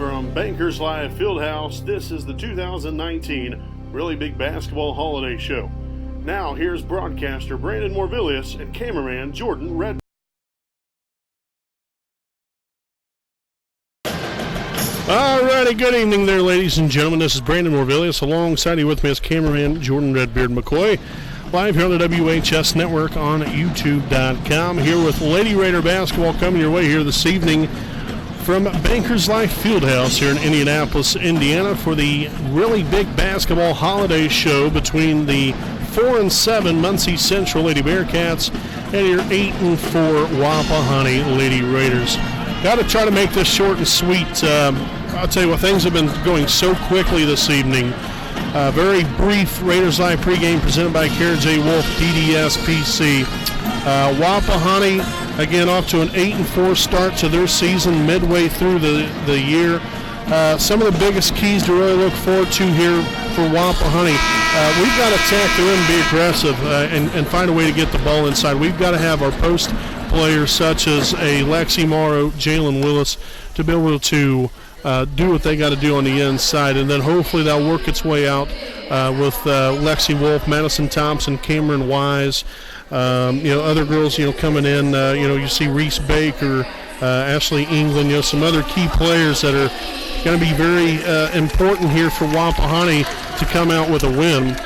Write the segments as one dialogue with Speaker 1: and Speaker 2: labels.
Speaker 1: from Bankers Live Fieldhouse, this is the 2019 Really Big Basketball Holiday Show. Now, here's broadcaster Brandon Morvillius and cameraman Jordan Red. Alrighty, good evening there, ladies and gentlemen. This is Brandon Morvillius. Alongside you with me is cameraman Jordan Redbeard McCoy. Live here on the WHS Network on YouTube.com. Here with Lady Raider basketball coming your way here this evening from Bankers Life Fieldhouse here in Indianapolis, Indiana, for the Really Big Basketball Holiday Show between the 4-7 Muncie Central Lady Bearcats and your 8-4 Wapahani Lady Raiders. Got to try to make this short and sweet. I'll tell you what, things have been going so quickly this evening. Very brief Raiders Live pregame presented by Carriage A. Wolf, DDS PC. Wapahani, again, off to an 8-4 start to their season midway through the year. Some of the biggest keys to really look forward to here for Wapahani. We've got to attack the rim and be aggressive and find a way to get the ball inside. We've got to have our post players such as a Lexi Morrow, Jalen Willis to be able to do what they got to do on the inside, and then hopefully that'll work its way out with Lexi Wolf, Madison Thompson, Cameron Wise, other girls, coming in. You see Reese Baker, Ashley England, some other key players that are going to be very important here for Wapahani to come out with a win.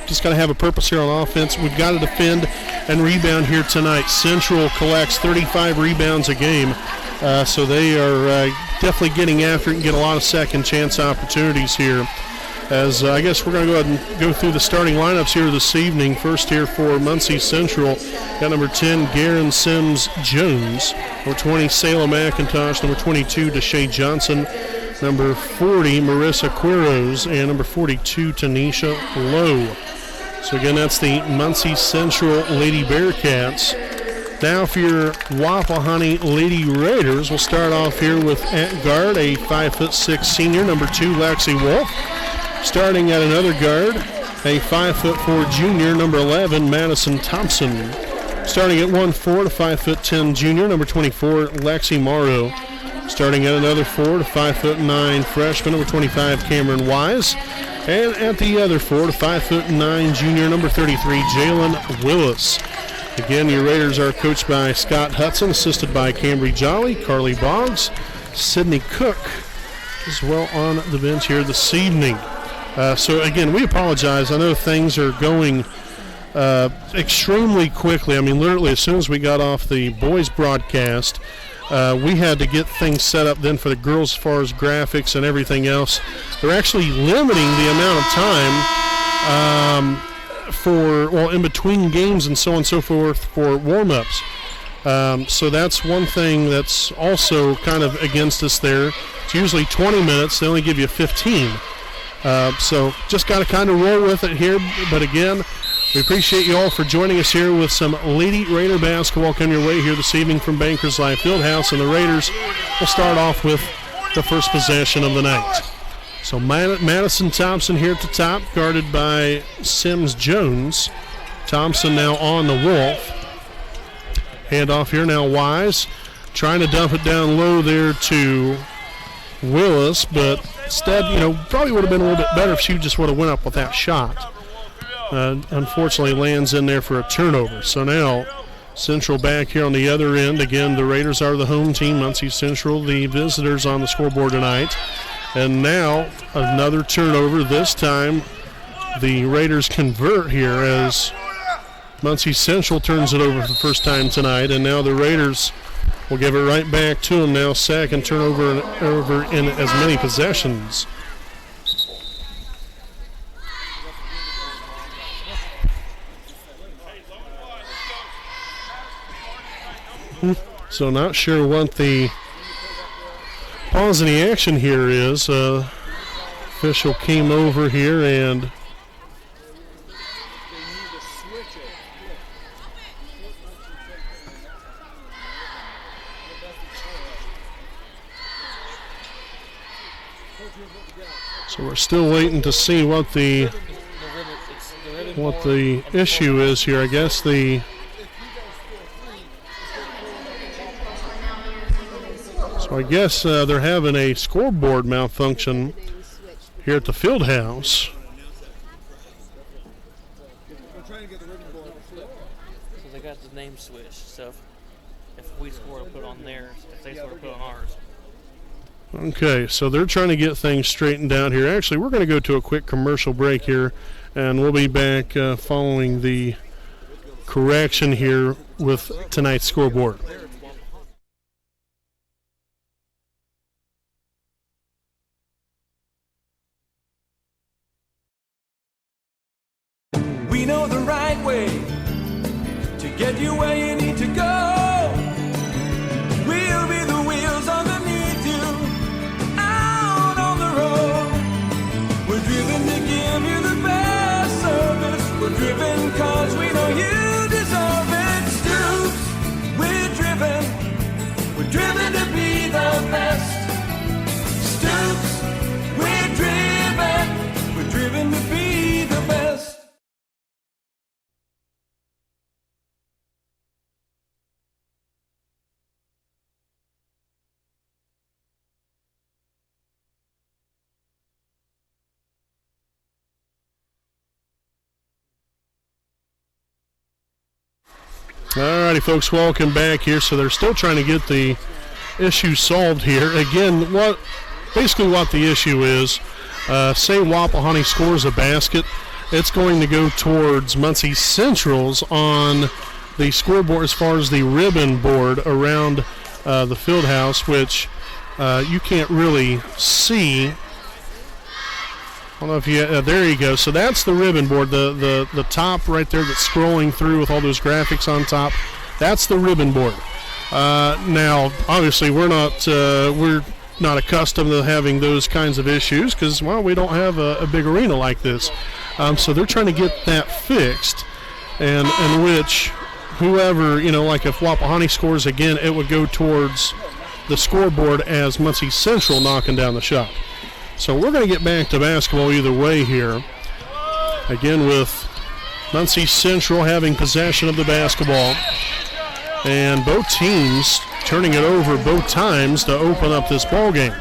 Speaker 1: Just got to have a purpose here on offense. We've got to defend and rebound here tonight. Central collects 35 rebounds a game. So they are definitely getting after it and get a lot of second chance opportunities here. As I guess we're going to go ahead and go through the starting lineups here this evening. First here for Muncie Central, got number 10, Garen Sims Jones. Number 20, Salem McIntosh. Number 22, Deshae Johnson. Number 40, Marissa Quiros. And number 42, Tanisha Lowe. So again, that's the Muncie Central Lady Bearcats. Now for your Wapahani Lady Raiders, we'll start off here with at guard, a 5'6" senior, number 2, Lexi Wolf. Starting at another guard, a 5'4" junior, number 11, Madison Thompson. Starting at 1'4" to 5'10" junior, number 24, Lexi Morrow. Starting at another 4 to 5'9" freshman, number 25, Cameron Wise. And at the other 4 to 5'9" junior, number 33, Jalen Willis. Again, your Raiders are coached by Scott Hudson, assisted by Cambry Jolly, Carly Boggs, Sydney Cook, as well on the bench here this evening. So again, we apologize. I know things are going extremely quickly. I mean, literally, as soon as we got off the boys broadcast, we had to get things set up then for the girls as far as graphics and everything else. They're actually limiting the amount of time in between games and so on and so forth for warm-ups. So that's one thing that's also kind of against us there. It's usually 20 minutes. They only give you 15. So just got to kind of roll with it here. But again, we appreciate you all for joining us here with some Lady Raider basketball coming your way here this evening from Bankers Life Fieldhouse. And the Raiders will start off with the first possession of the night. So Madison Thompson here at the top, guarded by Sims Jones. Thompson now on the Wolf. Hand off here now, Wise. Trying to dump it down low there to Willis, but instead, probably would have been a little bit better if she just would have went up with that shot. Unfortunately, lands in there for a turnover. So now Central back here on the other end. Again, the Raiders are the home team. Muncie Central, the visitors on the scoreboard tonight. And now another turnover. This time the Raiders convert here as Muncie Central turns it over for the first time tonight. And now the Raiders will give it right back to them now. Second turnover in as many possessions. So not sure what the pause in the action here is. Official came over here and so we're still waiting to see what the issue is here. I guess So I guess they're having a scoreboard malfunction here at the field house.
Speaker 2: So they got the name switch. So if we score, to put on theirs. If they score, to put on ours.
Speaker 1: Okay, so they're trying to get things straightened out here. Actually, we're going to go to a quick commercial break here, and we'll be back following the correction here with tonight's scoreboard.
Speaker 3: We know the right way to get you where you need to go. We'll be the wheels underneath you, out on the road. We're driven to give you the best service. We're driven cause we know you deserve it. Stoops, we're driven to be the best. Stoops, we're driven to be the best.
Speaker 1: Alrighty, folks, welcome back here. So they're still trying to get the issue solved here. Again, basically what the issue is, say Wapahani scores a basket, it's going to go towards Muncie Central's on the scoreboard as far as the ribbon board around the field house, which you can't really see. I don't know if you, there you go. So that's the ribbon board, the top right there that's scrolling through with all those graphics on top. That's the ribbon board. Now, obviously, we're not accustomed to having those kinds of issues because, well, we don't have a big arena like this. So they're trying to get that fixed, and in which whoever, like if Wapahani scores again, it would go towards the scoreboard as Muncie Central knocking down the shot. So we're going to get back to basketball either way here. Again, with Muncie Central having possession of the basketball. And both teams turning it over both times to open up this ball game.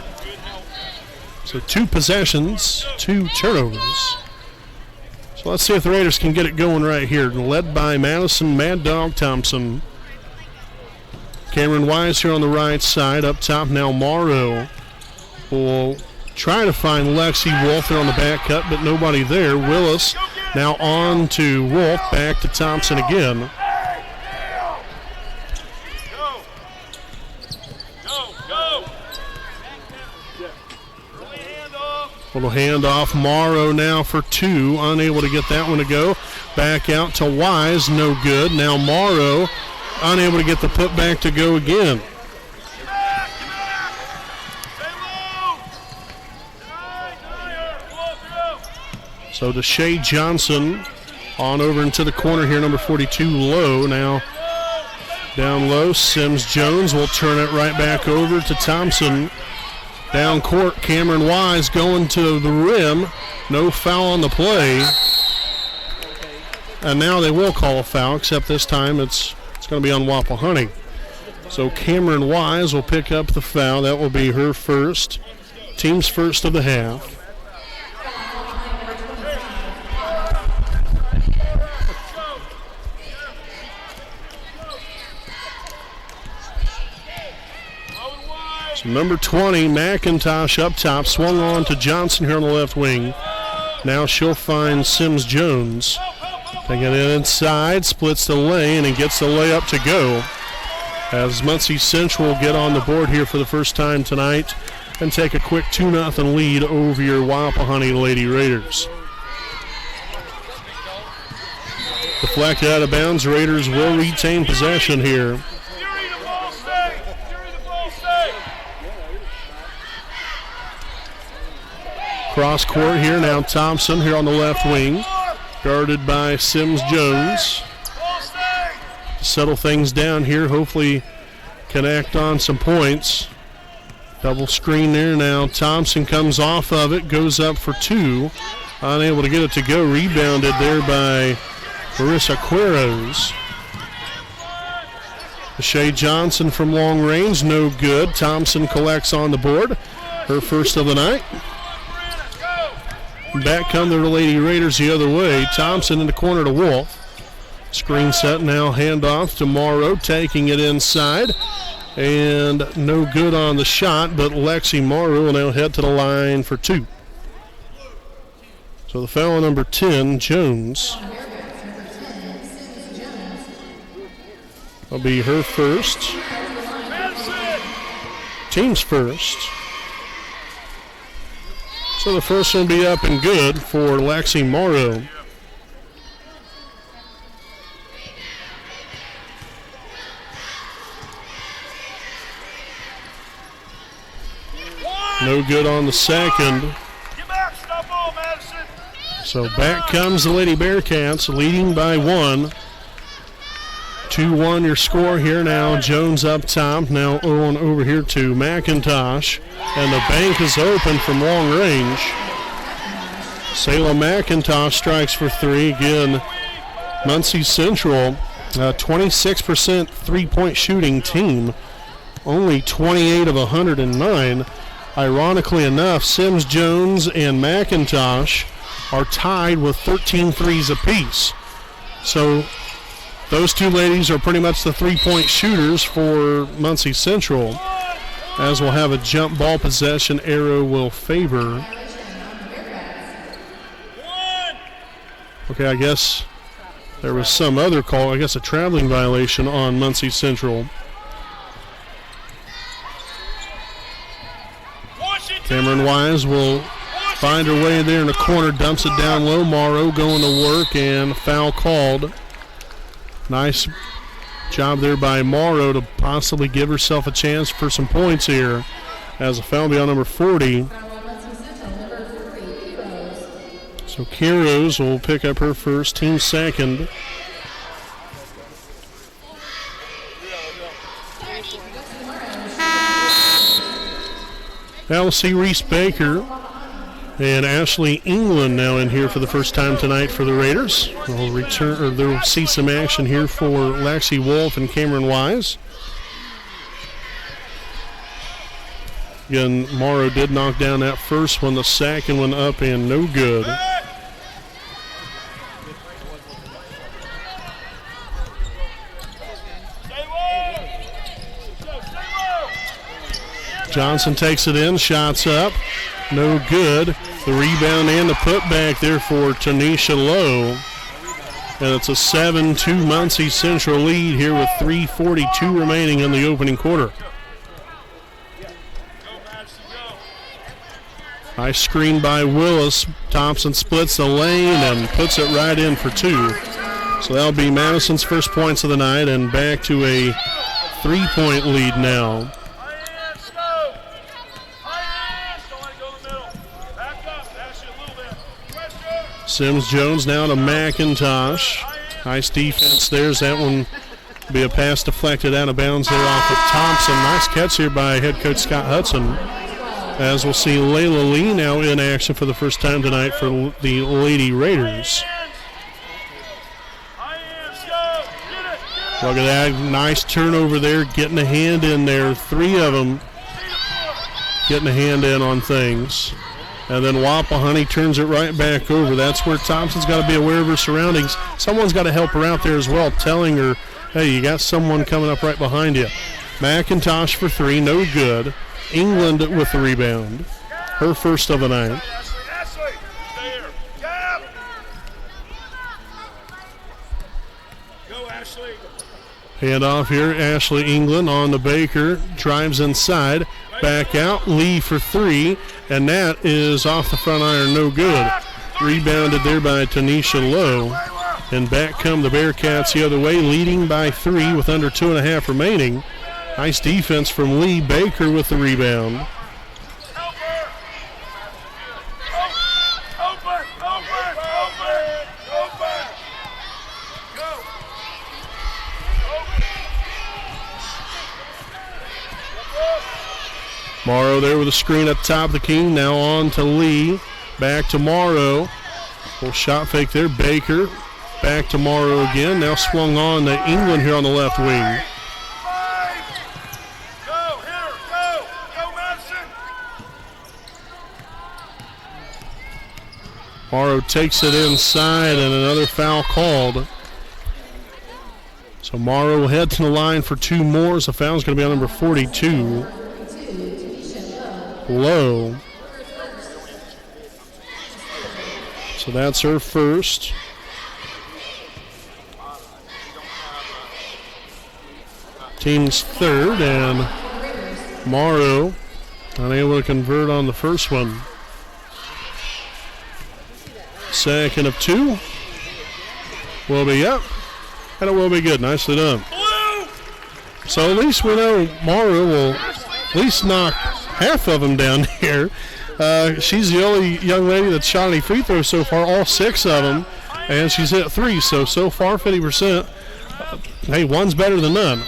Speaker 1: So 2 possessions, 2 turnovers. So let's see if the Raiders can get it going right here. Led by Madison Mad Dog Thompson. Cameron Wise here on the right side. Up top now Morrow will try to find Lexi Wolf there on the back cut, but nobody there. Willis now on to Wolf, back to Thompson again. Little handoff. Morrow now for 2, unable to get that one to go. Back out to Wise, no good. Now Morrow unable to get the putback to go again. So Deshae Johnson on over into the corner here, number 42, Lowe. Now down low, Sims Jones will turn it right back over to Thompson. Down court, Cameron Wise going to the rim. No foul on the play. And now they will call a foul, except this time it's going to be on Wapahani. So Cameron Wise will pick up the foul. That will be her first, team's first of the half. Number 20, McIntosh up top, swung on to Johnson here on the left wing. Now she'll find Sims Jones. Taking it inside, splits the lane, and gets the layup to go. As Muncie Central get on the board here for the first time tonight and take a quick 2-0 lead over your Wapahani Lady Raiders. Deflected out of bounds, Raiders will retain possession here. Cross court here now. Thompson here on the left wing, guarded by Sims Jones. Settle things down here. Hopefully connect on some points. Double screen there now. Thompson comes off of it, goes up for 2. Unable to get it to go. Rebounded there by Marissa Quiros. Shea Johnson from long range, no good. Thompson collects on the board, her first of the night. Back come the Lady Raiders the other way. Thompson in the corner to Wolf. Screen set now, handoff to Morrow, taking it inside. And no good on the shot, but Lexi Morrow will now head to the line for 2. So the foul on number 10, Jones. Will be her first. Team's first. So the first one will be up and good for Lexi Morrow. No good on the second. So back comes the Lady Bearcats, leading by 1. 2-1 your score here now. Jones up top. Now on over here to McIntosh. And the bank is open from long range. Salem McIntosh strikes for 3. Again, Muncie Central, 26% three-point shooting team. Only 28 of 109. Ironically enough, Sims, Jones, and McIntosh are tied with 13 threes apiece. So those two ladies are pretty much the three-point shooters for Muncie Central, as we'll have a jump ball possession. Arrow will favor. Okay, I guess there was some other call. I guess a traveling violation on Muncie Central. Cameron Wise will find her way there in the corner, dumps it down low. Morrow going to work, and foul called. Nice job there by Morrow to possibly give herself a chance for some points here, as a foul be on number 40. So Kiros will pick up her first, team second. Now we'll see Reese Baker and Ashley England now in here for the first time tonight for the Raiders. They'll return, or they'll see some action here for Lexi Wolf and Cameron Wise. Again, Morrow did knock down that first one. The second one up and no good. Johnson takes it in, shots up, no good. The rebound and the putback there for Tanisha Lowe. And it's a 7-2 Muncie Central lead here with 3:42 remaining in the opening quarter. Nice screen by Willis. Thompson splits the lane and puts it right in for 2. So that'll be Madison's first points of the night, and back to a 3-point lead now. Sims Jones now to McIntosh. Nice defense there. That one be a pass deflected out of bounds there off of Thompson. Nice catch here by head coach Scott Hudson. As we'll see Layla Lee now in action for the first time tonight for the Lady Raiders. Look at that. Nice turnover there. Getting a hand in there. 3 of them getting a hand in on things. And then Wapahani turns it right back over. That's where Thompson's got to be aware of her surroundings. Someone's got to help her out there as well, telling her, hey, you got someone coming up right behind you. McIntosh for 3, no good. England with the rebound. Her first of the night. Hand off here, Ashley England on the Baker. Drives inside. Back out, Lee for 3, and that is off the front iron, no good. Rebounded there by Tanisha Lowe. And back come the Bearcats the other way, leading by 3 with under 2.5 remaining. Nice defense from Lee. Baker with the rebound. Morrow there with a screen up top of the key. Now on to Lee. Back to Morrow. Little shot fake there. Baker. Back to Morrow again. Now swung on to England here on the left wing. Morrow takes it inside, and another foul called. So Morrow will head to the line for 2 more. So the foul is going to be on number 42. Low. So that's her first. Team's third, and Morrow unable to convert on the first one. Second of 2 will be up, and it will be good. Nicely done. So at least we know Morrow will at least knock half of them down here. She's the only young lady that's shot any free throws so far, all 6 of them, and she's hit 3. So far, 50%. Hey, one's better than none.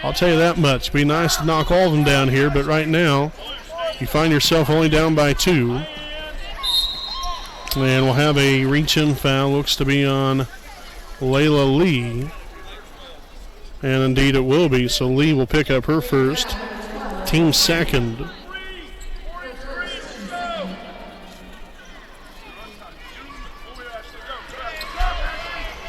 Speaker 1: I'll tell you that much. It'd be nice to knock all of them down here, but right now you find yourself only down by 2. And we'll have a reach-in foul. Looks to be on Layla Lee. And indeed it will be. So Lee will pick up her first. Team second.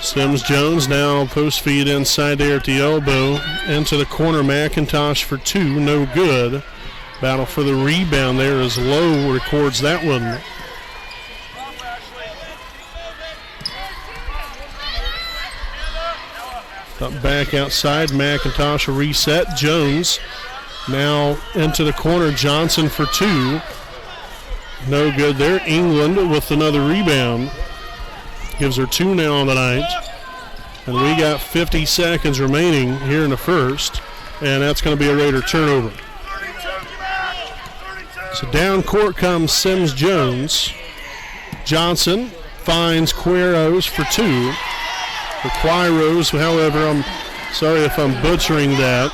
Speaker 1: Sims-Jones now post feed inside there at the elbow. Into the corner, McIntosh for 2, no good. Battle for the rebound there as Lowe records that one. Up back outside, McIntosh a reset. Jones now into the corner, Johnson for 2. No good there. England with another rebound. Gives her 2 now on the night. And we got 50 seconds remaining here in the first. And that's going to be a Raider turnover. So down court comes Sims-Jones. Johnson finds Quiros for 2. For Quiros, however, I'm sorry if I'm butchering that.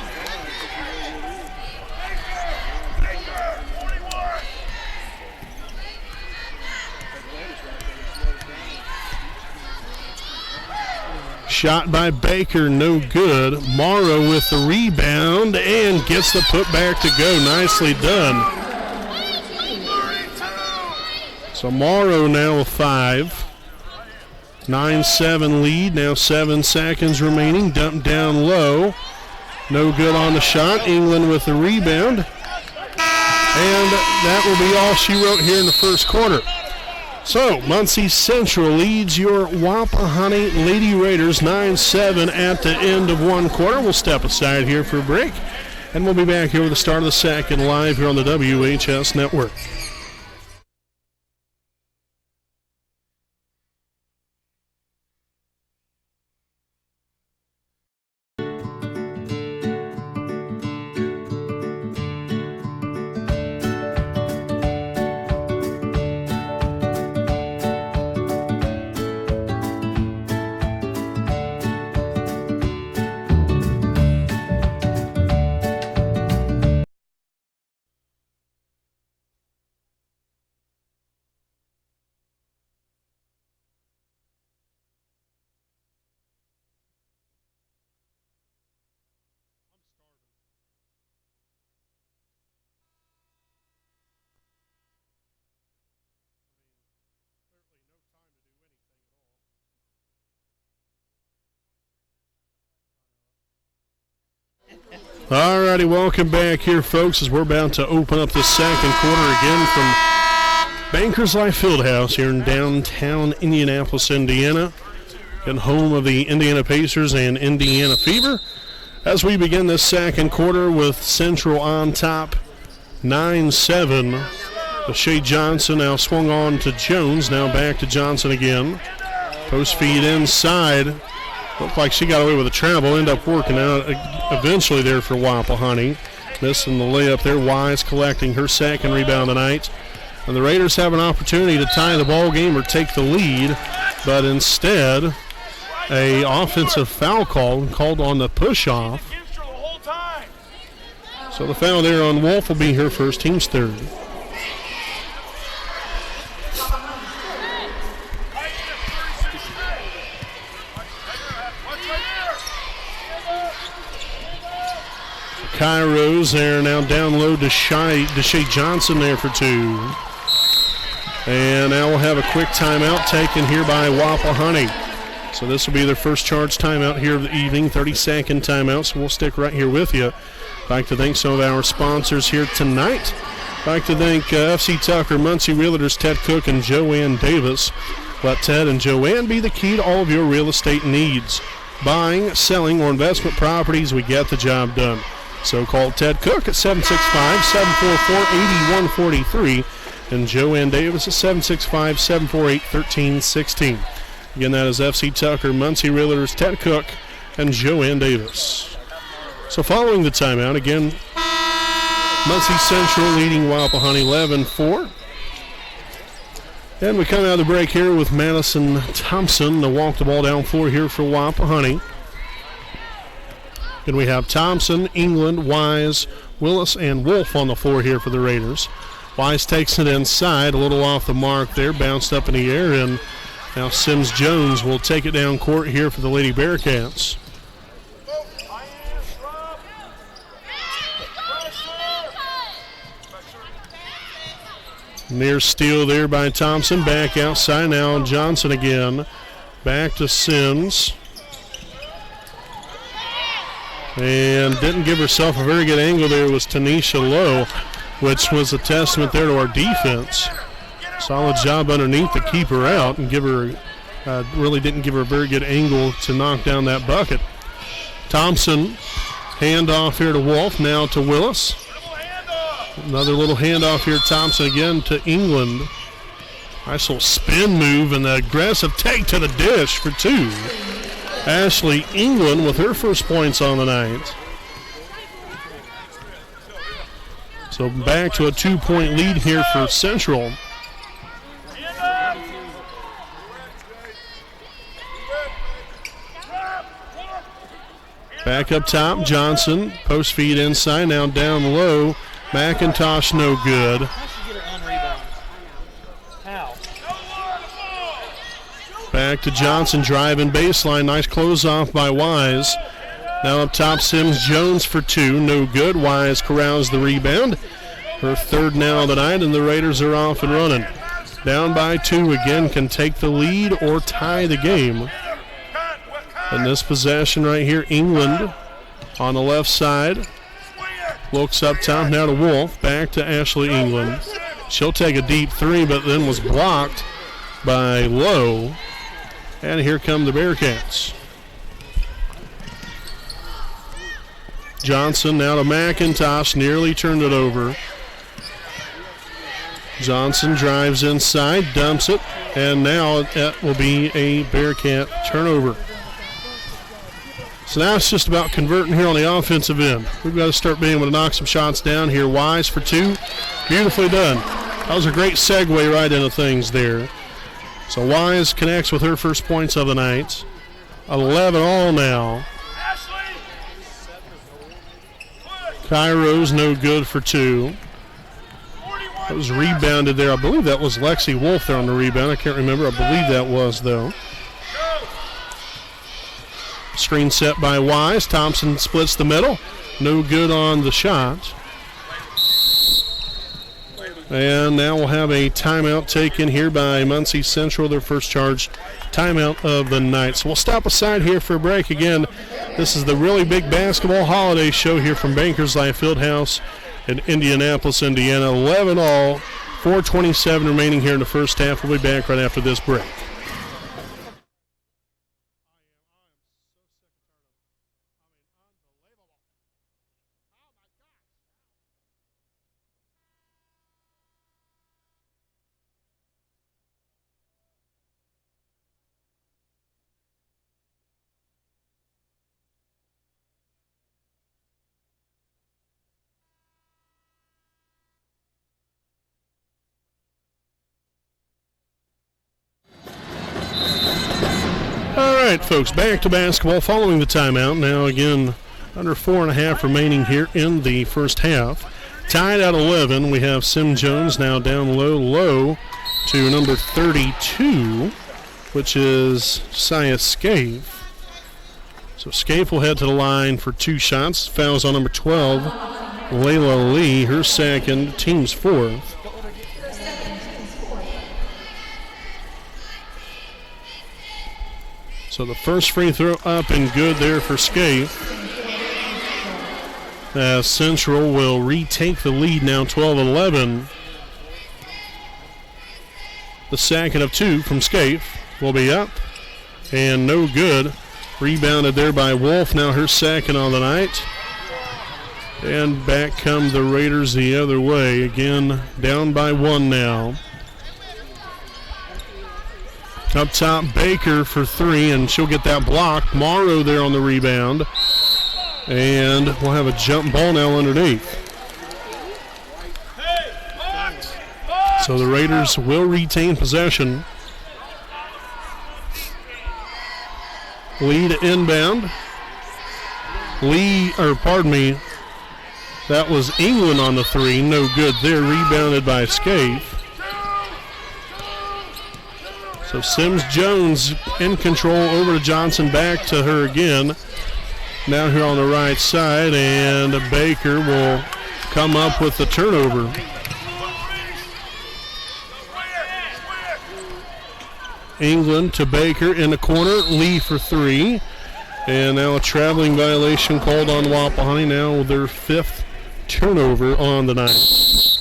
Speaker 1: Shot by Baker, no good. Morrow with the rebound and gets the putback to go. Nicely done. So Morrow now with 5. 9-7 lead, now 7 seconds remaining. Dumped down low. No good on the shot. England with the rebound. And that will be all she wrote here in the first quarter. So, Muncie Central leads your Wapahani Lady Raiders 9-7 at the end of 1 quarter. We'll step aside here for a break, and we'll be back here with the start of the second live here on the WHS Network. All righty, welcome back here, folks, as we're about to open up the second quarter again from Bankers Life Fieldhouse here in downtown Indianapolis, Indiana, and home of the Indiana Pacers and Indiana Fever. As we begin this second quarter with Central on top, 9-7. Shea Johnson now swung on to Jones, now back to Johnson again. Post feed inside. Looked like she got away with a travel, ended up working out eventually there for Wapahani. Missing the layup there. Wise collecting her second rebound tonight. And the Raiders have an opportunity to tie the ball game or take the lead, but instead a offensive foul called on the push-off. So the foul there on Wolf will be her first, team's third. Kairos there now down low to Shea Johnson there for 2. And now we'll have a quick timeout taken here by Wapahani. So this will be their first charge timeout here of the evening, 30-second timeout, so we'll stick right here with you. I'd like to thank some of our sponsors here tonight. I'd like to thank FC Tucker, Muncie Realtors, Ted Cook, and Joanne Davis. Let Ted and Joanne be the key to all of your real estate needs. Buying, selling, or investment properties, we get the job done. So call Ted Cook at 765-744-8143 and Joanne Davis at 765-748-1316. Again, that is FC Tucker, Muncie Realtors, Ted Cook, and Joanne Davis. So following the timeout, again, Muncie Central leading Wapahani 11-4. And we come out of the break here with Madison Thompson to walk the ball down floor here for Wapahani. And we have Thompson, England, Wise, Willis, and Wolf on the floor here for the Raiders. Wise takes it inside, a little off the mark there, bounced up in the air, and now Sims Jones will take it down court here for the Lady Bearcats. Near steal there by Thompson. Back outside now. Johnson again. Back to Sims. And didn't give herself a very good angle there was Tanisha Lowe, which was a testament there to our defense. Solid job underneath to keep her out and give her, really didn't give her a very good angle to knock down that bucket. Thompson, handoff here to Wolf, now to Willis. Another little handoff here, Thompson again to England. Nice little spin move and the aggressive take to the dish for two. Ashley England with her first points on the night. So back to a 2-point lead here for Central. Back up top, Johnson, post feed inside, now down low. McIntosh no good. Back to Johnson driving baseline. Nice close off by Wise. Now up top, Sims Jones for two. No good. Wise corrals the rebound. Her third now of the night, and the Raiders are off and running. Down by two again, can take the lead or tie the game. And this possession right here, England on the left side. Looks up top now to Wolf. Back to Ashley England. She'll take a deep three, but then was blocked by Lowe. And here come the Bearcats. Johnson now to McIntosh. Nearly turned it over. Johnson drives inside, dumps it, and now that will be a Bearcat turnover. So now it's just about converting here on the offensive end. We've got to start being able to knock some shots down here. Wise for two. Beautifully done. That was a great segue right into things there. So Wise connects with her first points of the night. 11 all now. Cairo's no good for two. That was rebounded there. I believe that was Lexi Wolf there on the rebound. I can't remember. I believe that was, though. Screen set by Wise. Thompson splits the middle. No good on the shot. And now we'll have a timeout taken here by Muncie Central, their first charge timeout of the night. So we'll stop aside here for a break. Again, this is the really big basketball holiday show here from Bankers Life Fieldhouse in Indianapolis, Indiana. 11 all, 4:27 remaining here in the first half. We'll be back right after this break. All right, folks, back to basketball following the timeout. Now, again, under 4.5 remaining here in the first half. Tied at 11, we have Sim Jones now down low to number 32, which is Saya Scaife. So Scaife will head to the line for two shots. Fouls on number 12, Layla Lee, her second, team's fourth. So the first free throw up and good there for Scaife. As Central will retake the lead now 12-11. The second of two from Scaife will be up and no good. Rebounded there by Wolf, now her second on the night. And back come the Raiders the other way. Again, down by one now. Up top, Baker for three, and she'll get that block. Morrow there on the rebound. And we'll have a jump ball now underneath. So the Raiders will retain possession. Lead inbound. That was England on the three. No good there. Rebounded by Scaife. So Sims-Jones in control over to Johnson. Back to her again. Now here on the right side. And Baker will come up with the turnover. England to Baker in the corner. Lee for three. And now a traveling violation called on Wapahani. Now their fifth turnover on the night.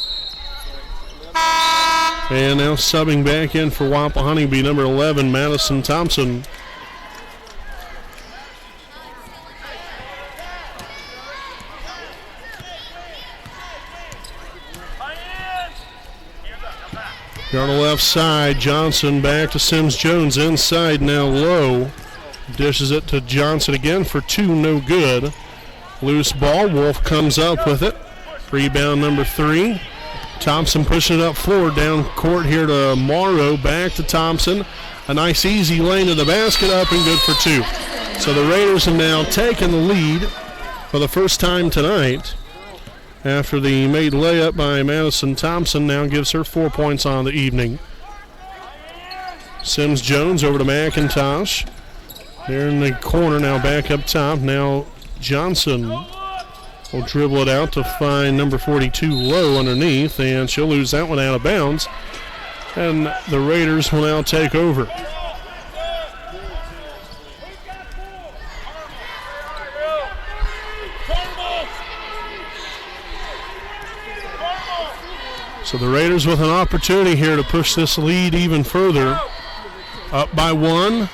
Speaker 1: And now subbing back in for Wapahani be number 11, Madison Thompson. Here on the left side, Johnson back to Sims-Jones inside, now low. Dishes it to Johnson again for two, no good. Loose ball, Wolf comes up with it. Rebound number three. Thompson pushing it up floor, down court here to Morrow, back to Thompson. A nice easy lane to the basket, up and good for two. So the Raiders have now taken the lead for the first time tonight. After the made layup by Madison Thompson, now gives her 4 points on the evening. Sims-Jones over to McIntosh. There in the corner, now back up top. Now Johnson will dribble it out to find number 42 low underneath, and she'll lose that one out of bounds. And the Raiders will now take over. So the Raiders with an opportunity here to push this lead even further. Up by one.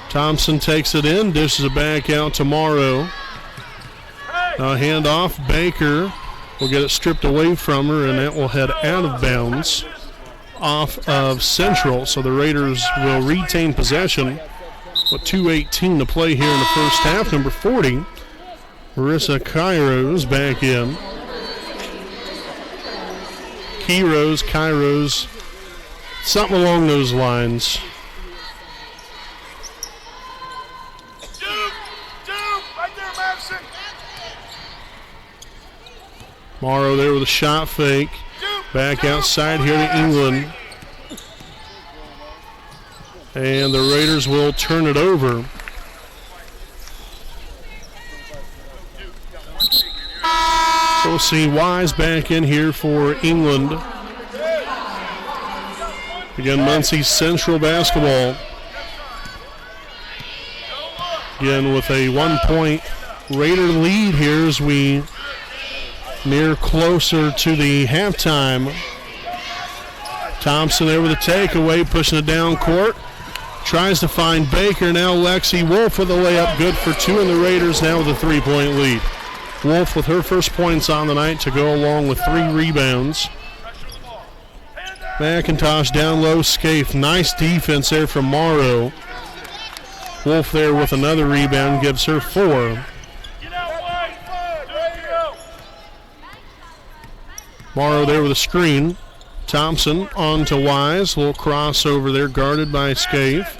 Speaker 1: Thompson takes it in, dishes it back out to Morrow. Handoff, Baker will get it stripped away from her, and that will head out of bounds off of Central. So the Raiders will retain possession with 2:18 to play here in the first half. Number 40, Marissa Kairos back in. Kairos, something along those lines. Morrow there with a shot fake. Back outside here to England. And the Raiders will turn it over. So we'll see Wise back in here for England. Again, Muncie Central basketball. Again, with a 1 point Raider lead here as we near closer to the halftime. Thompson there with a takeaway, pushing it down court. Tries to find Baker. Now Lexi Wolf with a layup, good for two, and the Raiders now with a 3 point lead. Wolf with her first points on the night to go along with 3 rebounds. McIntosh down low, Scaife. Nice defense there from Morrow. Wolf there with another rebound, gives her 4. Morrow there with a screen. Thompson on to Wise. Little crossover there, guarded by Scaife.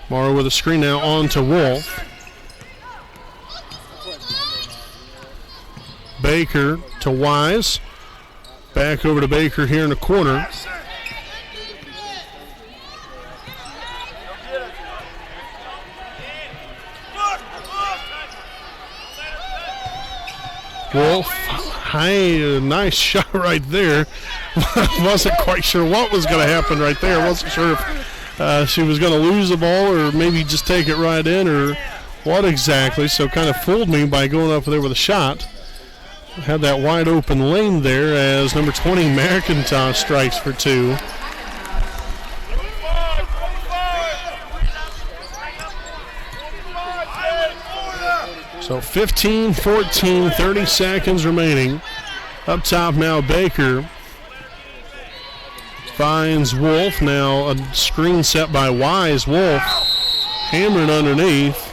Speaker 1: Morrow with a screen now on to Wolf. Baker to Wise. Back over to Baker here in the corner. Wolf, nice shot right there. Wasn't quite sure what was going to happen right there. Wasn't sure if she was going to lose the ball or maybe just take it right in or what exactly. So kind of fooled me by going up there with a shot. Had that wide open lane there as number 20 McIntosh strikes for 2. So 15-14, 30 seconds remaining. Up top now Baker finds Wolf. Now a screen set by Wise. Wolf hammering underneath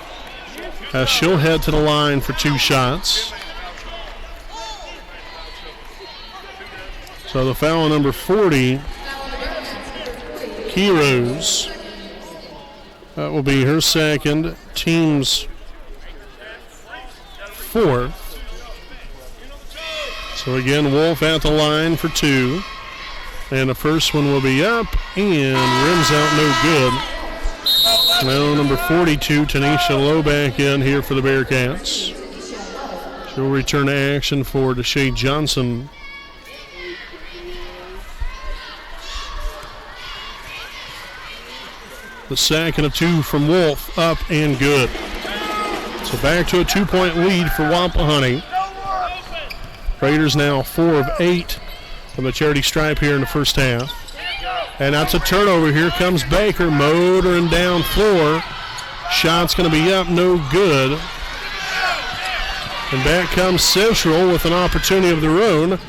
Speaker 1: as she'll head to the line for 2 shots. So the foul on number 40, Kiros. That will be her second, team's 4th. So again, Wolf at the line for 2. And the first one will be up and rims out no good. Now number 42, Tanisha Lowe back in here for the Bearcats. She'll return to action for Deshae Johnson. The second of 2 from Wolf, up and good. So back to a 2-point lead for Wapahani. Raiders now 4 of 8 from the charity stripe here in the first half. And that's a turnover. Here comes Baker motoring down floor. Shot's going to be up, no good. And back comes Central with an opportunity of their own.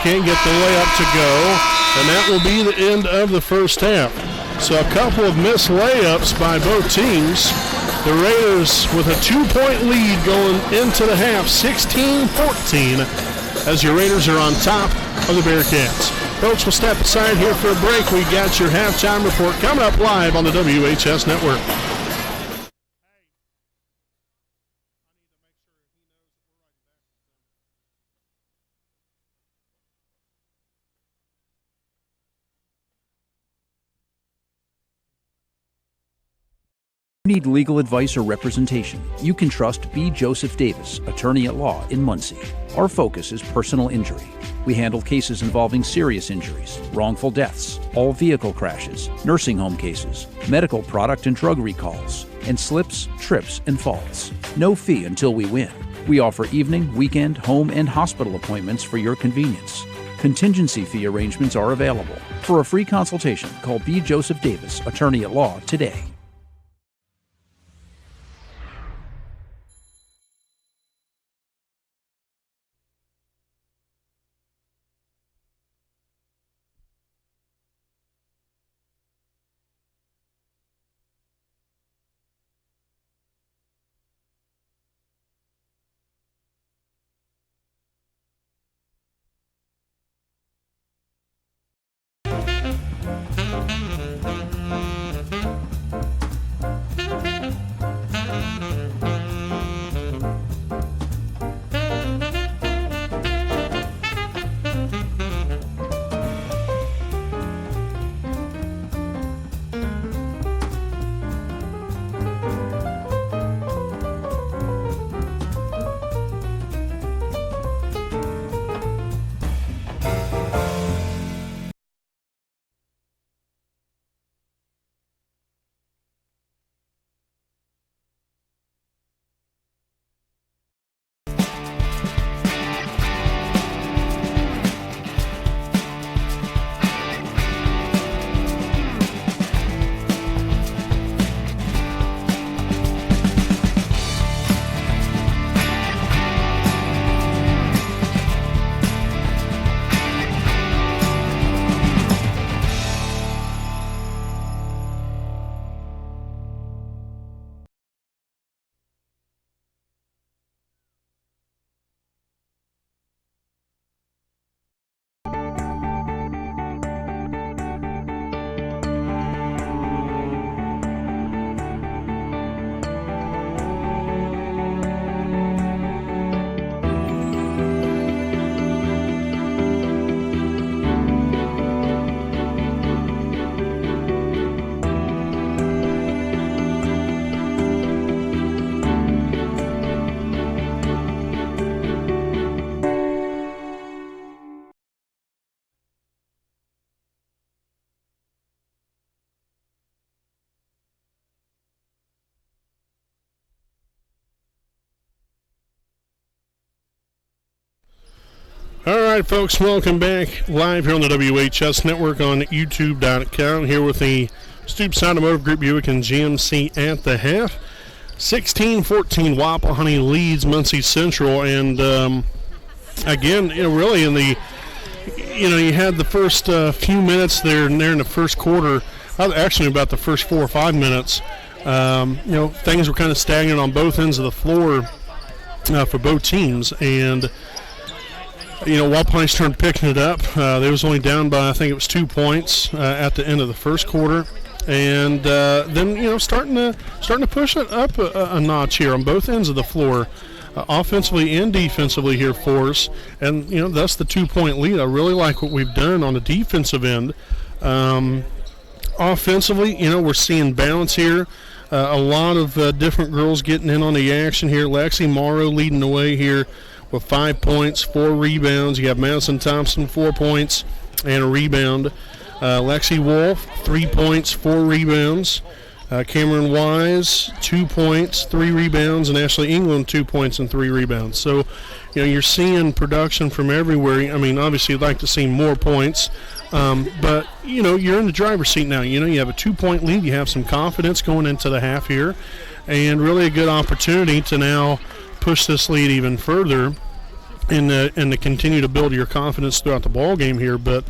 Speaker 1: Can't get the layup to go. And that will be the end of the first half. So a couple of missed layups by both teams. The Raiders with a 2-point lead going into the half, 16-14, as your Raiders are on top of the Bearcats. Folks, we'll step aside here for a break. We got your halftime report coming up live on the WHS Network.
Speaker 4: Need legal advice or representation, you can trust B. Joseph Davis, attorney at law in Muncie. Our focus is personal injury. We handle cases involving serious injuries, wrongful deaths, all vehicle crashes, nursing home cases, medical product and drug recalls, and slips, trips, and falls. No fee until we win. We offer evening, weekend, home, and hospital appointments for your convenience. Contingency fee arrangements are available. For a free consultation, call B. Joseph Davis, attorney at law, today.
Speaker 1: All right, folks, welcome back live here on the WHS Network on YouTube.com. Here with the Stoops Automotive Group Buick and GMC at the half. 16-14, Wapahani leads Muncie Central, and again, really in the, you had the first few minutes there in the first quarter. Actually, about the first 4 or 5 minutes, things were kind of stagnant on both ends of the floor for both teams, and Wapahani started picking it up. They was only down by, I think it was 2 points at the end of the first quarter, and then starting to push it up a notch here on both ends of the floor, offensively and defensively here for us, and that's the 2-point lead. I really like what we've done on the defensive end. Offensively, we're seeing balance here. A lot of different girls getting in on the action here. Lexi Morrow leading the way here with 5 points, 4 rebounds. You have Madison Thompson, 4 points and a rebound. Lexi Wolf, 3 points, 4 rebounds. Cameron Wise, 2 points, 3 rebounds, and Ashley England, 2 points and 3 rebounds. So, you're seeing production from everywhere. I mean, obviously you'd like to see more points, but, you're in the driver's seat now. You have a 2-point lead. You have some confidence going into the half here, and really a good opportunity to now push this lead even further and to continue to build your confidence throughout the ball game here. But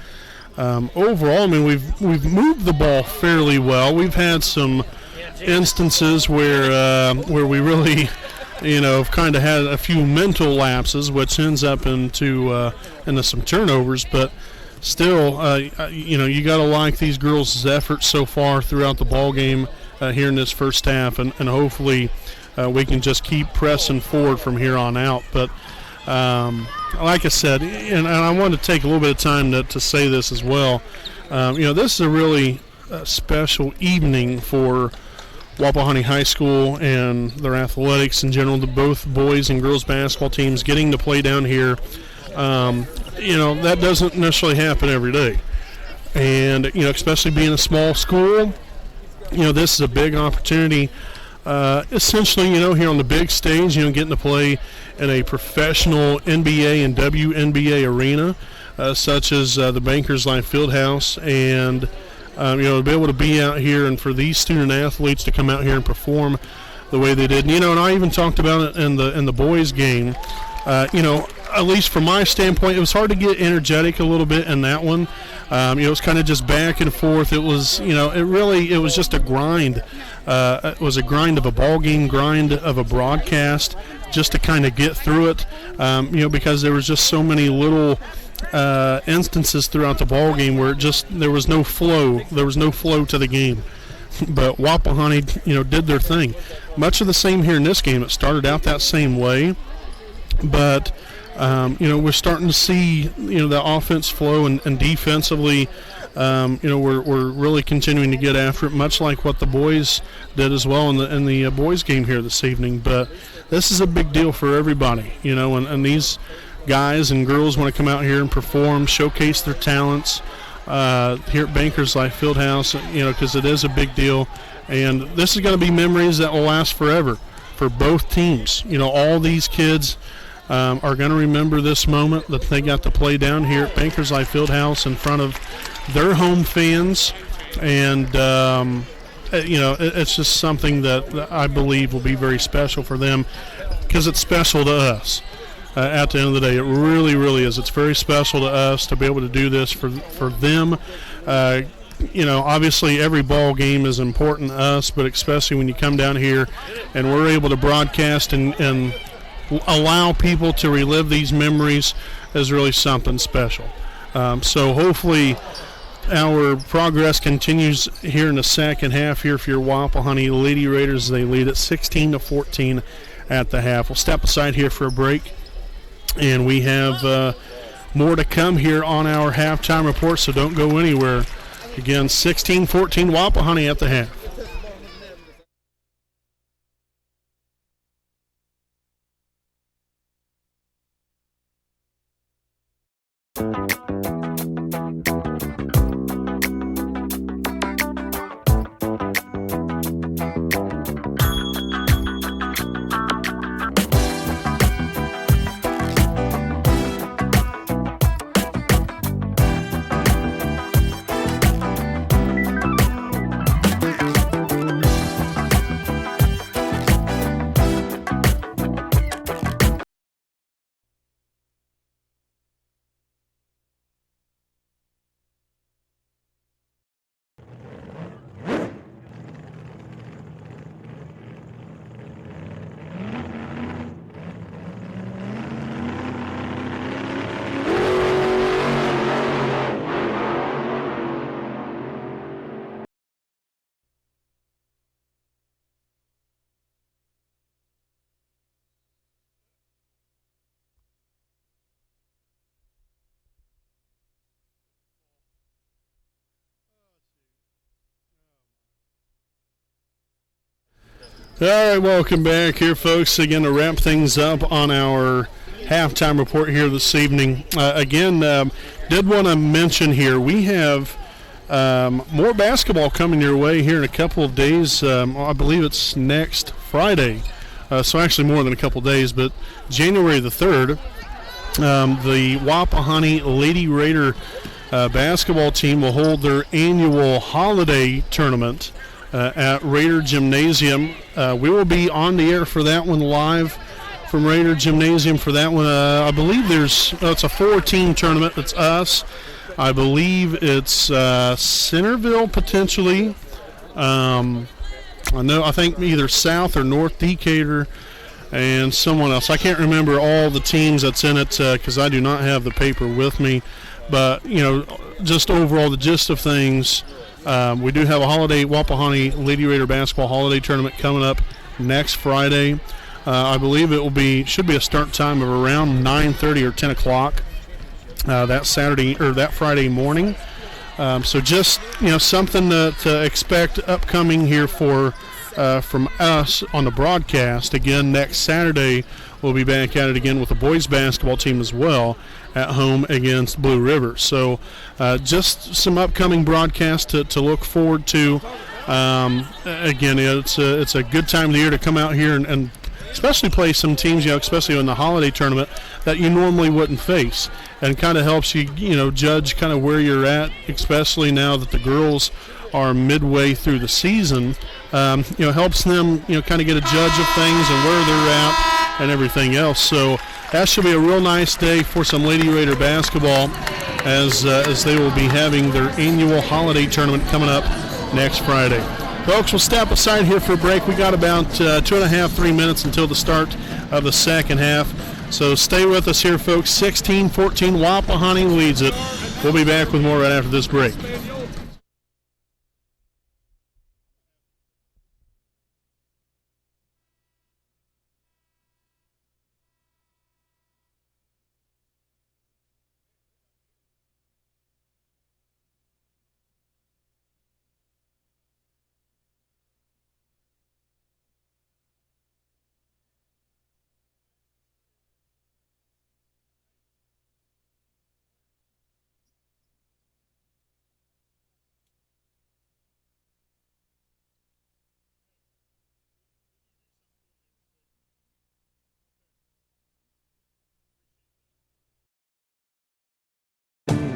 Speaker 1: overall, I mean, we've moved the ball fairly well. We've had some instances where we really, have kind of had a few mental lapses, which ends up into some turnovers. But still, you got to like these girls' efforts so far throughout the ball game here in this first half, and hopefully we can just keep pressing forward from here on out. But like I said, and I want to take a little bit of time to say this as well. This is a really special evening for Wapahani High School and their athletics in general. Both boys and girls basketball teams getting to play down here. That doesn't necessarily happen every day. And, especially being a small school, this is a big opportunity. Essentially, here on the big stage, getting to play in a professional NBA and WNBA arena, such as the Bankers Life Fieldhouse, and to be able to be out here and for these student athletes to come out here and perform the way they did. And I even talked about it in the boys' game. At least from my standpoint, it was hard to get energetic a little bit in that one. It was kind of just back and forth. It was, it was just a grind. It was a grind of a ball game, grind of a broadcast, just to kind of get through it. Because there was just so many little instances throughout the ball game where there was no flow. There was no flow to the game. But Wapahani, did their thing. Much of the same here in this game. It started out that same way, but we're starting to see, the offense flow, and defensively, we're really continuing to get after it, much like what the boys did as well in the boys' game here this evening. But this is a big deal for everybody, and these guys and girls want to come out here and perform, showcase their talents here at Bankers Life Fieldhouse, because it is a big deal. And this is going to be memories that will last forever for both teams. All these kids are going to remember this moment that they got to play down here at Bankers Life Fieldhouse in front of their home fans, and it's just something that I believe will be very special for them, because it's special to us. At the end of the day, it really, really is. It's very special to us to be able to do this for them. Obviously every ball game is important to us, but especially when you come down here and we're able to broadcast and allow people to relive these memories is really something special. So hopefully our progress continues here in the second half here for your Wapahani Lady Raiders. They lead at 16-14 at the half. We'll step aside here for a break, and we have more to come here on our halftime report, so don't go anywhere. Again, 16-14 Wapahani at the half. All right, welcome back here, folks. Again, to wrap things up on our halftime report here this evening. Did want to mention here, we have more basketball coming your way here in a couple of days. I believe it's next Friday, so actually more than a couple of days, but January the 3rd, the Wapahani Lady Raider basketball team will hold their annual holiday tournament at Raider Gymnasium. We will be on the air for that one live from Raider Gymnasium for that one. I believe it's a 4-team tournament. It's us. I believe it's Centerville potentially. I think either South or North Decatur and someone else. I can't remember all the teams that's in it because I do not have the paper with me. But, just overall the gist of things, we do have a Wapahani Lady Raider basketball holiday tournament coming up next Friday. I believe should be a start time of around 9:30 or 10 o'clock that Friday morning. So just something to expect upcoming here from us on the broadcast. Again, next Saturday we'll be back at it again with the boys basketball team as well at home against Blue River. So just some upcoming broadcasts to look forward to. Again, it's a good time of the year to come out here and especially play some teams, especially in the holiday tournament that you normally wouldn't face, and kind of helps you, judge kind of where you're at, especially now that the girls are midway through the season. Helps them, kind of get a judge of things and where they're at and everything else. So that should be a real nice day for some Lady Raider basketball as they will be having their annual holiday tournament coming up next Friday. Folks, we'll step aside here for a break. We got about 2.5-3 minutes until the start of the second half. So stay with us here, folks. 16-14, Wapahani leads it. We'll be back with more right after this break.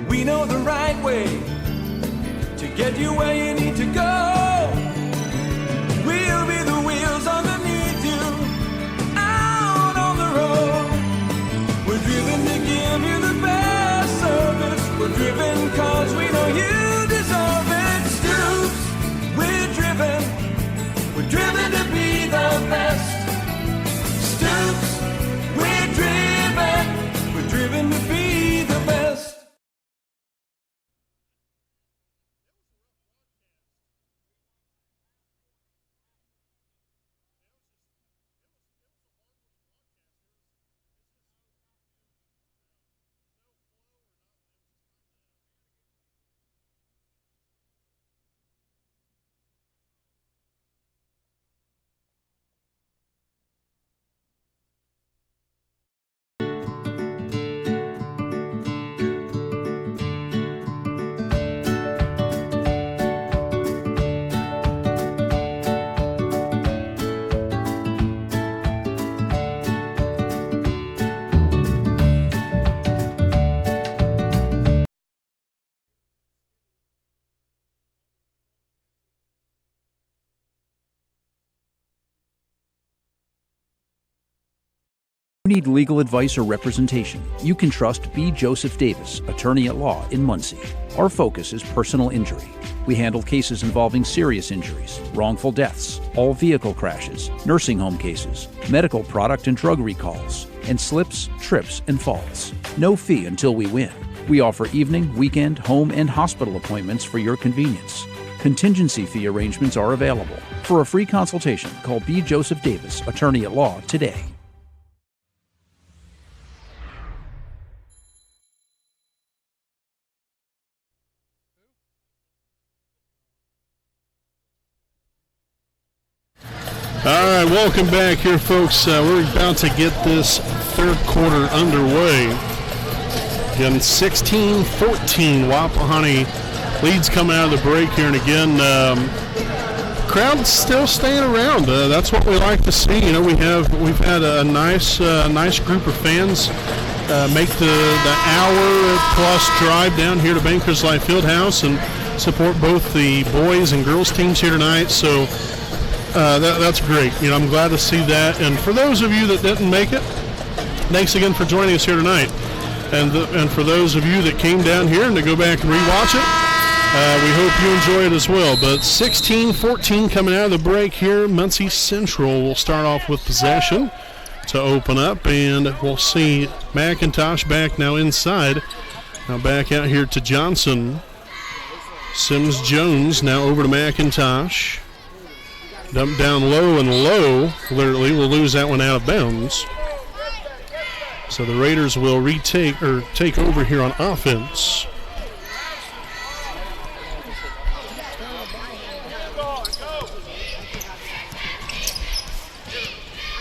Speaker 3: We know the right way to get you where you need to go. We'll be the wheels underneath you, out on the road. We're driven to give you the best service. We're driven cause we know you deserve it. Stoops, we're driven to be the best. Stoops, we're driven to be the best.
Speaker 4: Need legal advice or representation, you can trust B. Joseph Davis, attorney at law in Muncie. Our focus is personal injury. We handle cases involving serious injuries, wrongful deaths, all vehicle crashes, nursing home cases, medical product and drug recalls, and slips, trips, and falls. No fee until we win. We offer evening, weekend, home, and hospital appointments for your convenience. Contingency fee arrangements are available. For a free consultation, call B. Joseph Davis, attorney at law, today.
Speaker 1: All right, welcome back here, folks. We're about to get this third quarter underway. Again, 16-14, Wapahani leads coming out of the break here. And again, crowd's still staying around. That's what we like to see. You know, we've had a nice group of fans make the hour-plus drive down here to Bankers Life Fieldhouse and support both the boys and girls teams here tonight. So that's great. You know, I'm glad to see that. And for those of you that didn't make it, thanks again for joining us here tonight. And for those of you that came down here and to go back and rewatch it, we hope you enjoy it as well. But 16-14 coming out of the break here. Muncie Central will start off with possession to open up, and we'll see McIntosh back now inside. Now back out here to Johnson. Sims Jones now over to McIntosh. Dump down low and low. Literally will lose that one out of bounds. So the Raiders will take over here on offense.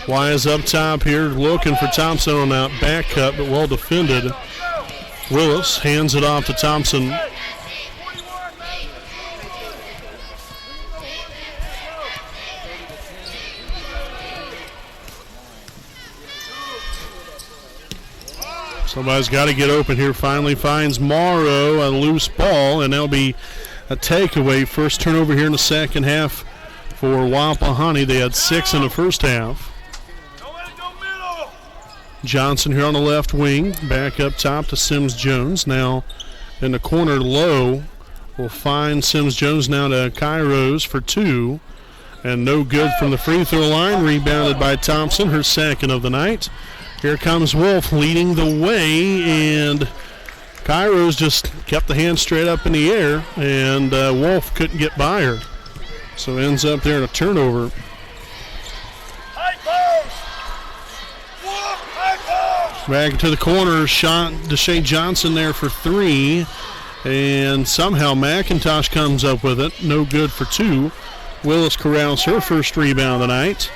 Speaker 1: Wise up top here, looking for Thompson on that back cut, but well defended. Willis hands it off to Thompson. Somebody's got to get open here. Finally finds Morrow, a loose ball, and that'll be a takeaway. First turnover here in the second half for Wapahani. They had 6 in the first half. Johnson here on the left wing. Back up top to Sims Jones. Now in the corner low. We'll find Sims Jones now to Kairos for 2. And no good from the free throw line. Rebounded by Thompson, her second of the night. Here comes Wolf leading the way, and Kairos just kept the hand straight up in the air, and Wolf couldn't get by her. So ends up there in a turnover. Back to the corner, shot Deshae Johnson there for 3, and somehow McIntosh comes up with it. No good for 2. Willis corrals her first rebound of the night.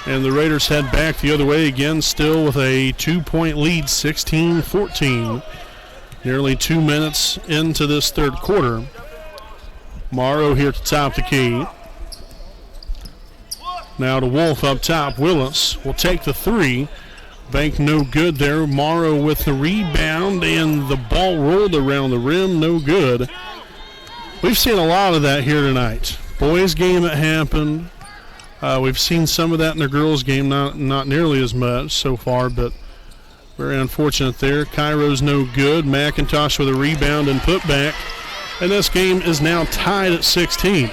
Speaker 1: And the Raiders head back the other way again, still with a 2-point lead, 16-14. Nearly 2 minutes into this third quarter. Morrow here to top the key. Now to Wolf up top. Willis will take the 3. Bank no good there. Morrow with the rebound, and the ball rolled around the rim. No good. We've seen a lot of that here tonight. Boys game it happened. We've seen some of that in the girls' game, not nearly as much so far, but very unfortunate there. Kairos no good. McIntosh with a rebound and putback. And this game is now tied at 16.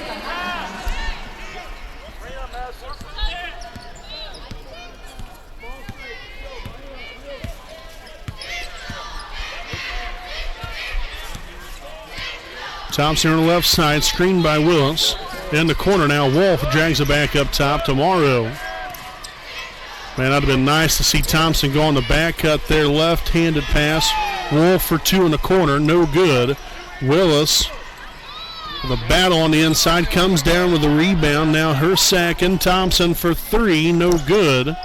Speaker 1: Thompson on the left side, screened by Willis. In the corner now, Wolf drags it back up top to Morrow. Man, that'd have been nice to see Thompson go on the back cut there, left-handed pass. Wolf for 2 in the corner, no good. Willis, the battle on the inside, comes down with the rebound. Now her second. Thompson for 3, no good.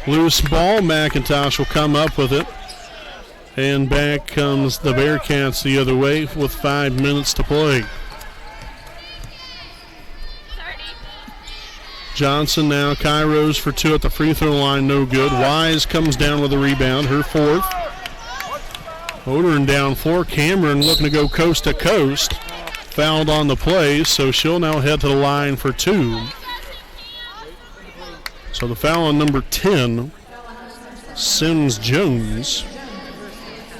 Speaker 1: Loose ball, McIntosh will come up with it. And back comes the Bearcats the other way with 5 minutes to play. Johnson now, Kairos for 2 at the free throw line, no good. Wise comes down with a rebound, her 4th. Odern down floor. Cameron looking to go coast to coast. Fouled on the play, so she'll now head to the line for 2. So the foul on number 10, Sims Jones.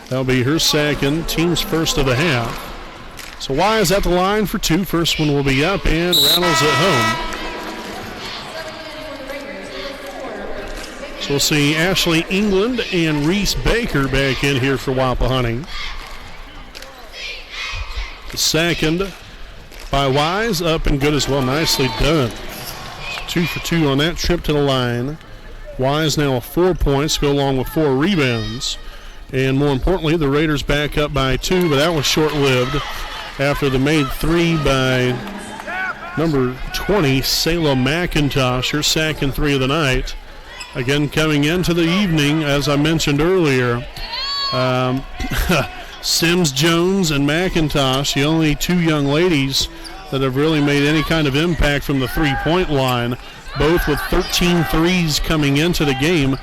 Speaker 1: That'll be her second, team's first of the half. So Wise at the line for 2. First one will be up, and Reynolds at home. We'll see Ashley England and Reese Baker back in here for Wapahani. The second by Wise, up and good as well. Nicely done. 2 for 2 on that trip to the line. Wise now with 4 points, go along with 4 rebounds. And more importantly, the Raiders back up by 2, but that was short-lived after the made 3 by number 20, Selah McIntosh, her second 3 of the night. Again, coming into the evening, as I mentioned earlier, Sims Jones and McIntosh, the only 2 young ladies that have really made any kind of impact from the three-point line, both with 13 threes coming into the game.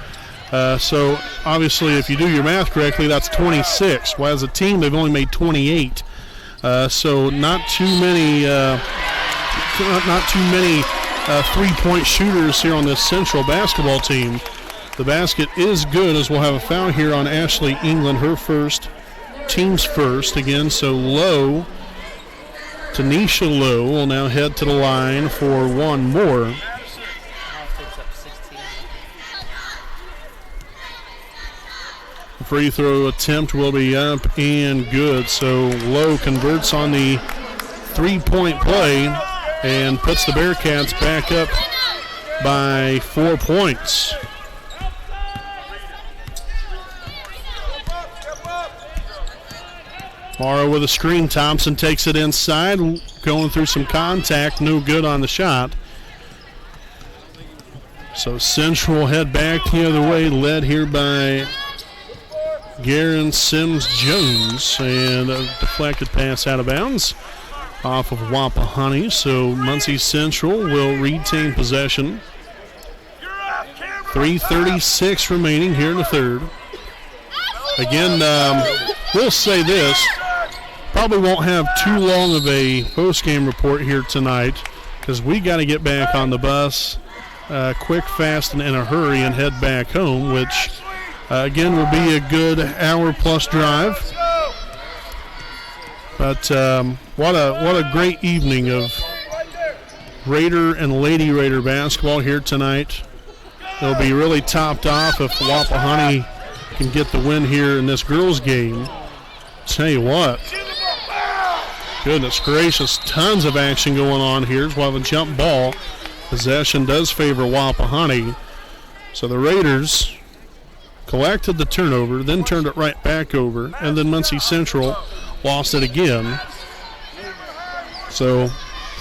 Speaker 1: So obviously, if you do your math correctly, that's 26. Well, as a team, they've only made 28. So not too many three-point shooters here on this Central basketball team. The basket is good, as we'll have a foul here on Ashley England, her first, team's first again. So Lowe, Tanisha Lowe, will now head to the line for one more. The free throw attempt will be up and good. So Lowe converts on the three-point play and puts the Bearcats back up by 4 points. Morrow with a screen. Thompson takes it inside, going through some contact, no good on the shot. So Central head back the other way, led here by Garen Sims Jones, and a deflected pass out of bounds off of Wapahani. So Muncie Central will retain possession. 3:36 remaining here in the third. Again, we'll say this. Probably won't have too long of a post-game report here tonight, because we got to get back on the bus quick, fast, and in a hurry and head back home, which again will be a good hour-plus drive. But what a great evening of Raider and Lady Raider basketball here tonight. It'll be really topped off if Wapahani can get the win here in this girls' game. Tell you what. Goodness gracious, tons of action going on here. We'll have a jump ball. Possession does favor Wapahani. So the Raiders collected the turnover, then turned it right back over, and then Muncie Central lost it again. So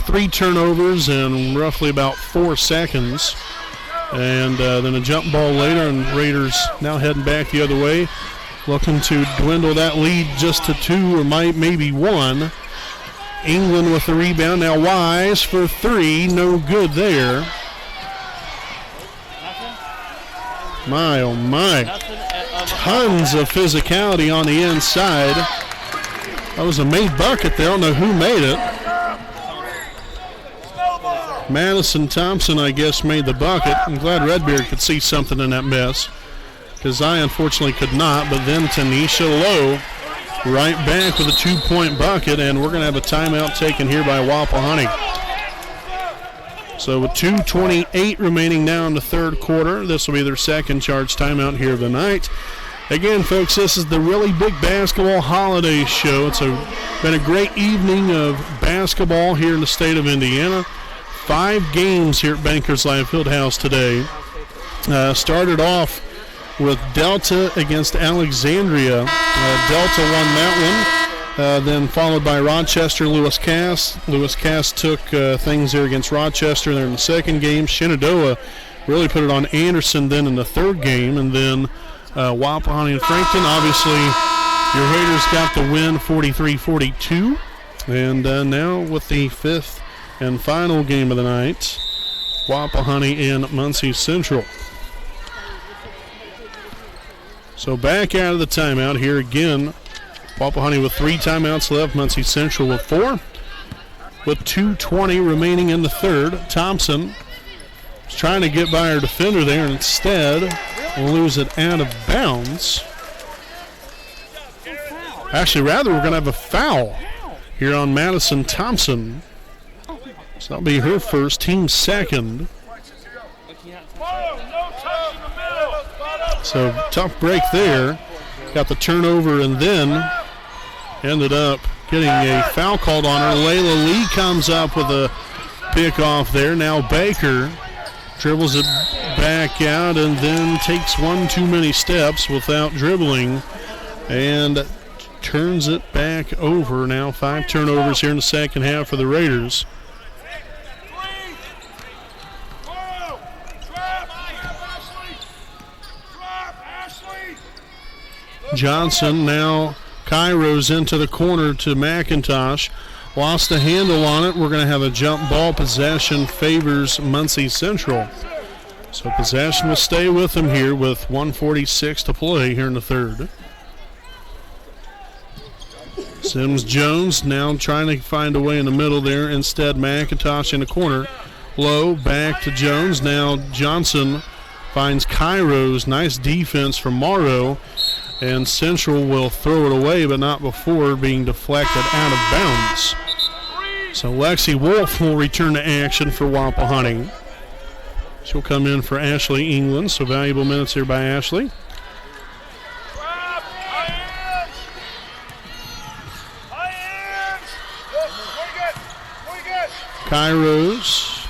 Speaker 1: 3 turnovers in roughly about 4 seconds. And then a jump ball later, and Raiders now heading back the other way, looking to dwindle that lead just to 2 or maybe 1. England with the rebound. Now Wise for 3. No good there. My, oh my. Tons of physicality on the inside. That was a made bucket there. I don't know who made it. Madison Thompson, I guess, made the bucket. I'm glad Redbeard could see something in that mess, because I unfortunately could not. But then Tanisha Lowe right back with a 2-point bucket, and we're going to have a timeout taken here by Wapahani. So with 2:28 remaining now in the third quarter, this will be their second charge timeout here of the night. Again, folks, this is the Really Big Basketball Holiday Show. It's been a great evening of basketball here in the state of Indiana. 5 games here at Bankers Life Fieldhouse today. Started off with Delta against Alexandria. Delta won that one, then followed by Rochester, Lewis Cass. Lewis Cass took things there against Rochester there in the second game. Shenandoah really put it on Anderson then in the third game, and then Wapahani and Frankton. Obviously, your Raiders got the win 43-42. And now with the 5th and final game of the night, Wapahani and Muncie Central. So back out of the timeout here again. Wapahani with 3 timeouts left. Muncie Central with 4. With 2:20 remaining in the third, Thompson is trying to get by her defender there, and instead will lose it out of bounds. Actually, rather, we're going to have a foul here on Madison Thompson. So that'll be her first, team second. So tough break there. Got the turnover and then ended up getting a foul called on her. Layla Lee comes up with a pick off there. Now Baker dribbles it back out and then takes one too many steps without dribbling and turns it back over. Now 5 turnovers here in the second half for the Raiders. Johnson, now Cairo's into the corner to McIntosh. Lost the handle on it. We're going to have a jump ball. Possession favors Muncie Central. So possession will stay with them here with 1:46 to play here in the third. Sims-Jones now trying to find a way in the middle there. Instead, McIntosh in the corner. Low, back to Jones. Now Johnson finds Cairo's. Nice defense from Morrow. And Central will throw it away, but not before being deflected out of bounds. So Lexi Wolf will return to action for Wapahani. She'll come in for Ashley England, so valuable minutes here by Ashley. Kairos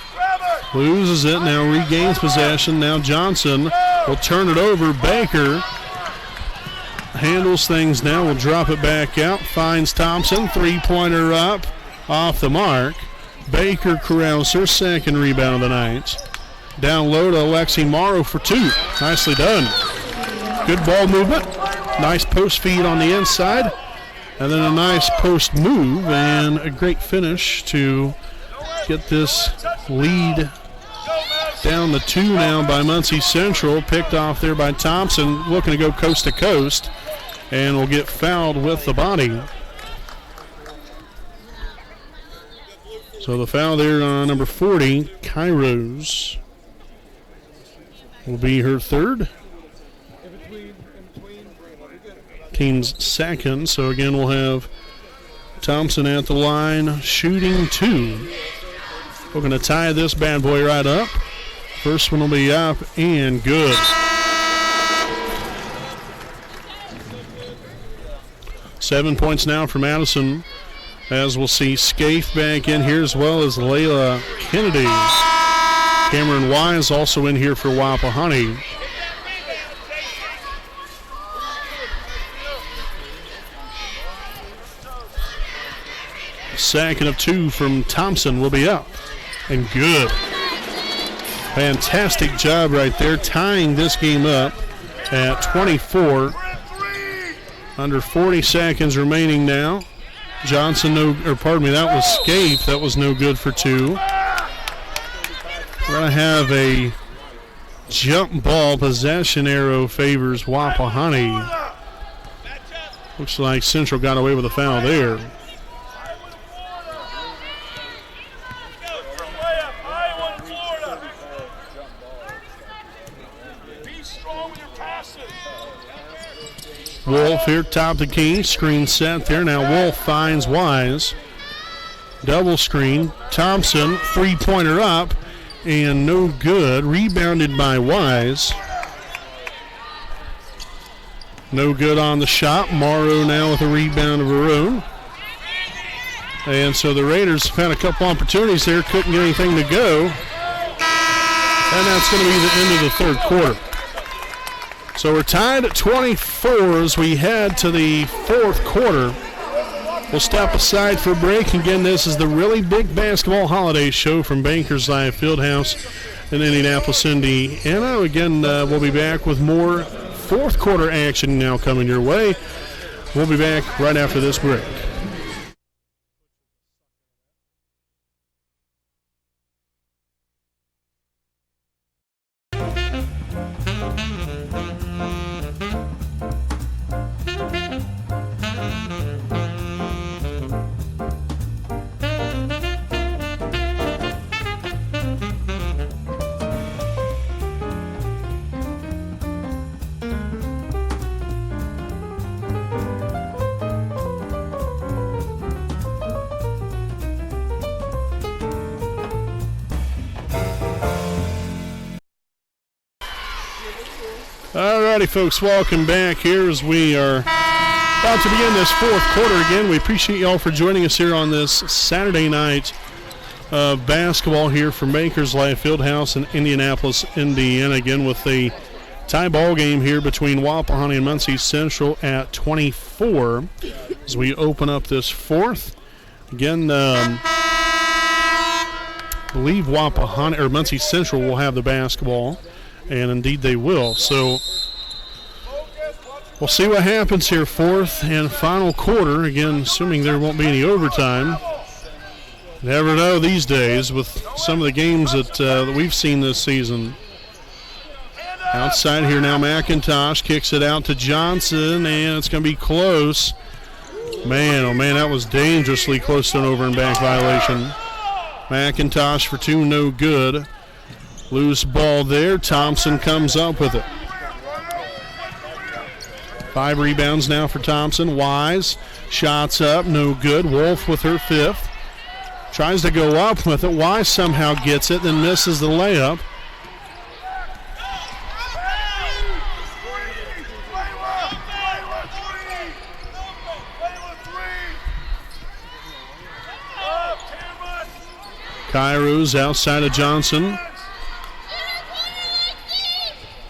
Speaker 1: loses it, now regains possession. Now Johnson will turn it over. Baker handles things now, will drop it back out, finds Thompson, three-pointer up, off the mark. Baker corrals her second rebound of the night. Down low to Alexi Morrow for two. Nicely done. Good ball movement. Nice post feed on the inside. And then a nice post move and a great finish to get this lead down the two now by Muncie Central. Picked off there by Thompson, looking to go coast to coast, and will get fouled with the body. So the foul there on number 40, Kairos, will be her third. Team's second. So again, we'll have Thompson at the line, shooting two. We're going to tie this bad boy right up. First one will be up and good. Seven points now for Madison, as we'll see Scaife back in here as well as Layla Kennedy. Cameron Wise also in here for Wapahani. Second of two from Thompson will be up and good. Fantastic job right there, tying this game up at 24. Under 40 seconds remaining now. Johnson, that was Scaife. That was no good for two. We're going to have a jump ball. Possession arrow favors Wapahani. Looks like Central got away with a foul there. Wolf here, top of the key, screen set there. Now Wolf finds Wise. Double screen. Thompson, three-pointer up, and no good. Rebounded by Wise. No good on the shot. Morrow now with a rebound of her own. And so the Raiders have had a couple opportunities there, couldn't get anything to go. And that's going to be the end of the third quarter. So we're tied at 24 as we head to the fourth quarter. We'll step aside for a break. Again, this is the Really Big Basketball Holiday Show from Bankers Live Fieldhouse in Indianapolis, Indiana. Again, we'll be back with more fourth quarter action now coming your way. We'll be back right after this break. Alrighty, folks, welcome back here as we are about to begin this fourth quarter again. We appreciate y'all for joining us here on this Saturday night of basketball here from Bankers Life Fieldhouse in Indianapolis, Indiana. Again, with the tie ball game here between Wapahani and Muncie Central at 24 as we open up this fourth. Again, I believe Wapahani or Muncie Central will have the basketball. And indeed they will. So We'll see what happens here. Fourth and final quarter. Again, assuming there won't be any overtime. Never know these days with some of the games that we've seen this season. Outside here now, McIntosh kicks it out to Johnson, and it's going to be close. Man, oh man, that was dangerously close to an over and back violation. McIntosh for two, no good. Loose ball there. Thompson comes up with it. 5 rebounds now for Thompson. Wise, shots up, no good. Wolf with her 5th. Tries to go up with it. Wise somehow gets it, then misses the layup. Kairos outside of Johnson.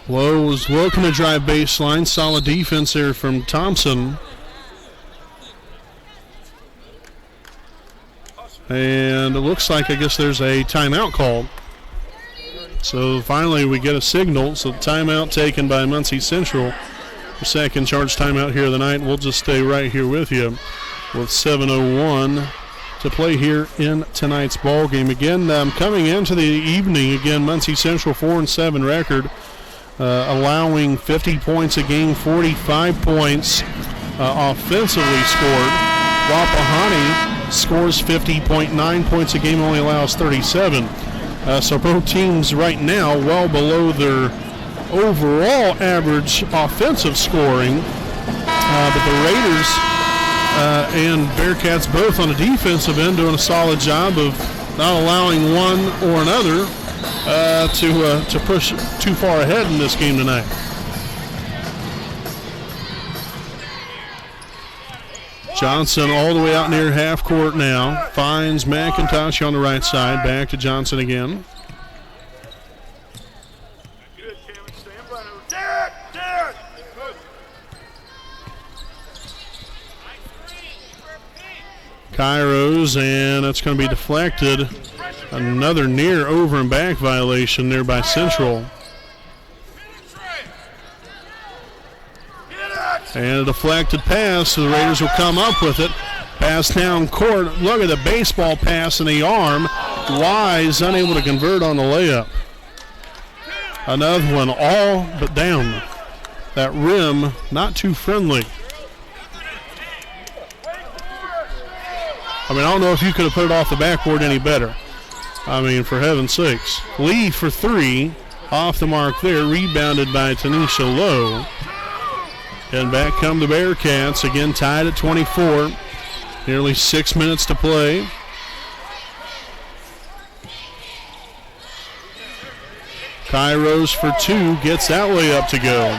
Speaker 1: Lowe was looking to drive baseline. Solid defense there from Thompson. And it looks like, I guess there's a timeout called. So finally we get a signal. So timeout taken by Muncie Central. The second charge timeout here of the night. We'll just stay right here with you with 7:01 to play here in tonight's ball game. Again, coming into the evening, again, Muncie Central 4-7 record, allowing 50 points a game, 45 points offensively scored. Wapahani scores 50.9 points a game, only allows 37. So both teams right now well below their overall average offensive scoring. But the Raiders and Bearcats both on the defensive end doing a solid job of not allowing one or another to push too far ahead in this game tonight. Johnson all the way out near half court now. Finds McIntosh on the right side. Back to Johnson again. Kairos, and that's going to be deflected. Another near over and back violation there by Central. And a deflected pass, so the Raiders will come up with it. Pass down court. Look at the baseball pass in the arm. Wise unable to convert on the layup. Another one all but down. That rim not too friendly. I mean, I don't know if you could have put it off the backboard any better. I mean, for heaven's sakes. Lee for 3. Off the mark there. Rebounded by Tanisha Lowe. And back come the Bearcats. Again, tied at 24. Nearly 6 minutes to play. Kairos for 2. Gets that way up to go.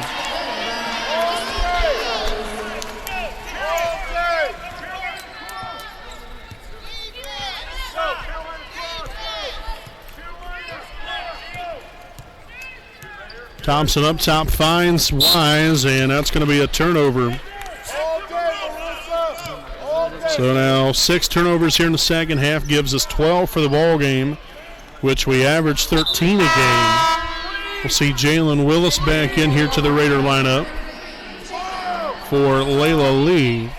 Speaker 1: Thompson up top finds Wise, and that's going to be a turnover. So now 6 turnovers here in the second half gives us 12 for the ball game, which we average 13 a game. We'll see Jalen Willis back in here to the Raider lineup for Layla Lee.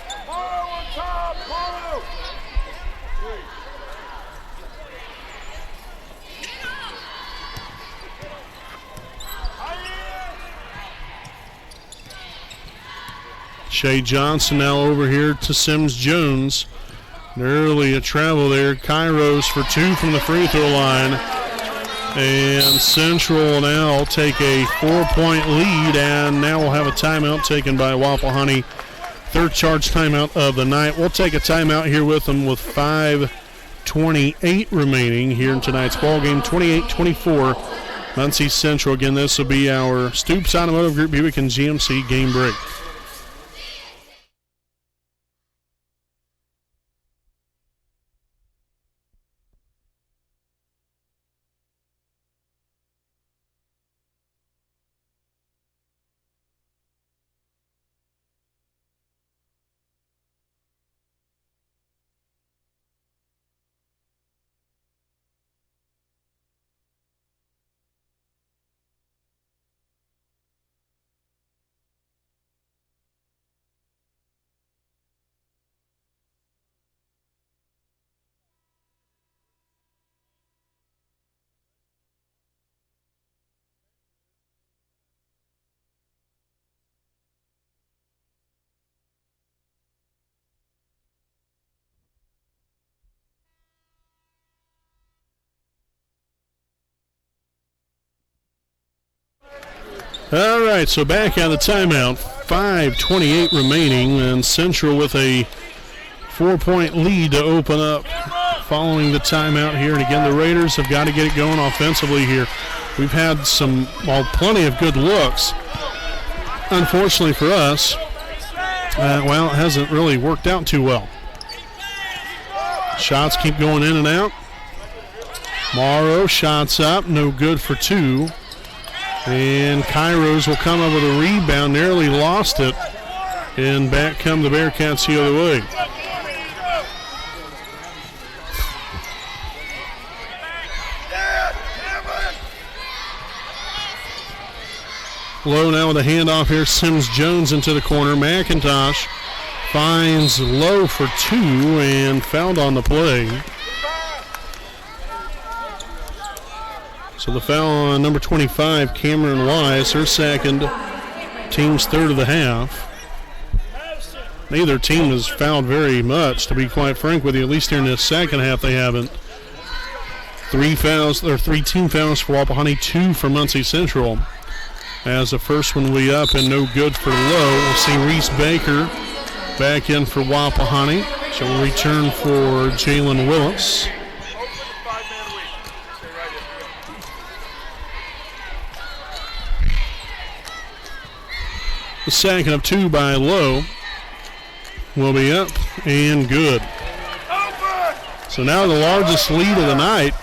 Speaker 1: Shea Johnson now over here to Sims Jones. Early a travel there. Kairos for 2 from the free throw line. And Central now take a 4-point lead, and now we'll have a timeout taken by Wapahani. Third charge timeout of the night. We'll take a timeout here with them with 5:28 remaining here in tonight's ball game. 28-24. Muncie Central. Again, this will be our Stoops Automotive Group Buick and GMC game break. All right, so back out of the timeout. 5:28 remaining, and Central with a 4-point lead to open up following the timeout here. And again, the Raiders have got to get it going offensively here. We've had plenty of good looks. Unfortunately for us, it hasn't really worked out too well. Shots keep going in and out. Morrow, shots up, no good for two. And Kairos will come up with a rebound, nearly lost it. And back come the Bearcats the other way. Low now with a handoff here. Sims-Jones into the corner. McIntosh finds Low for two and fouled on the play. So the foul on number 25, Cameron Wise, her second, team's third of the half. Neither team has fouled very much, to be quite frank with you. At least here in the second half they haven't. 3 team fouls for Wapahani, 2 for Muncie Central. As the first one will be up and no good for Low. We'll see Reese Baker back in for Wapahani. She'll return for Jalen Willis. The second of 2 by Low will be up and good. So now the largest lead of the night.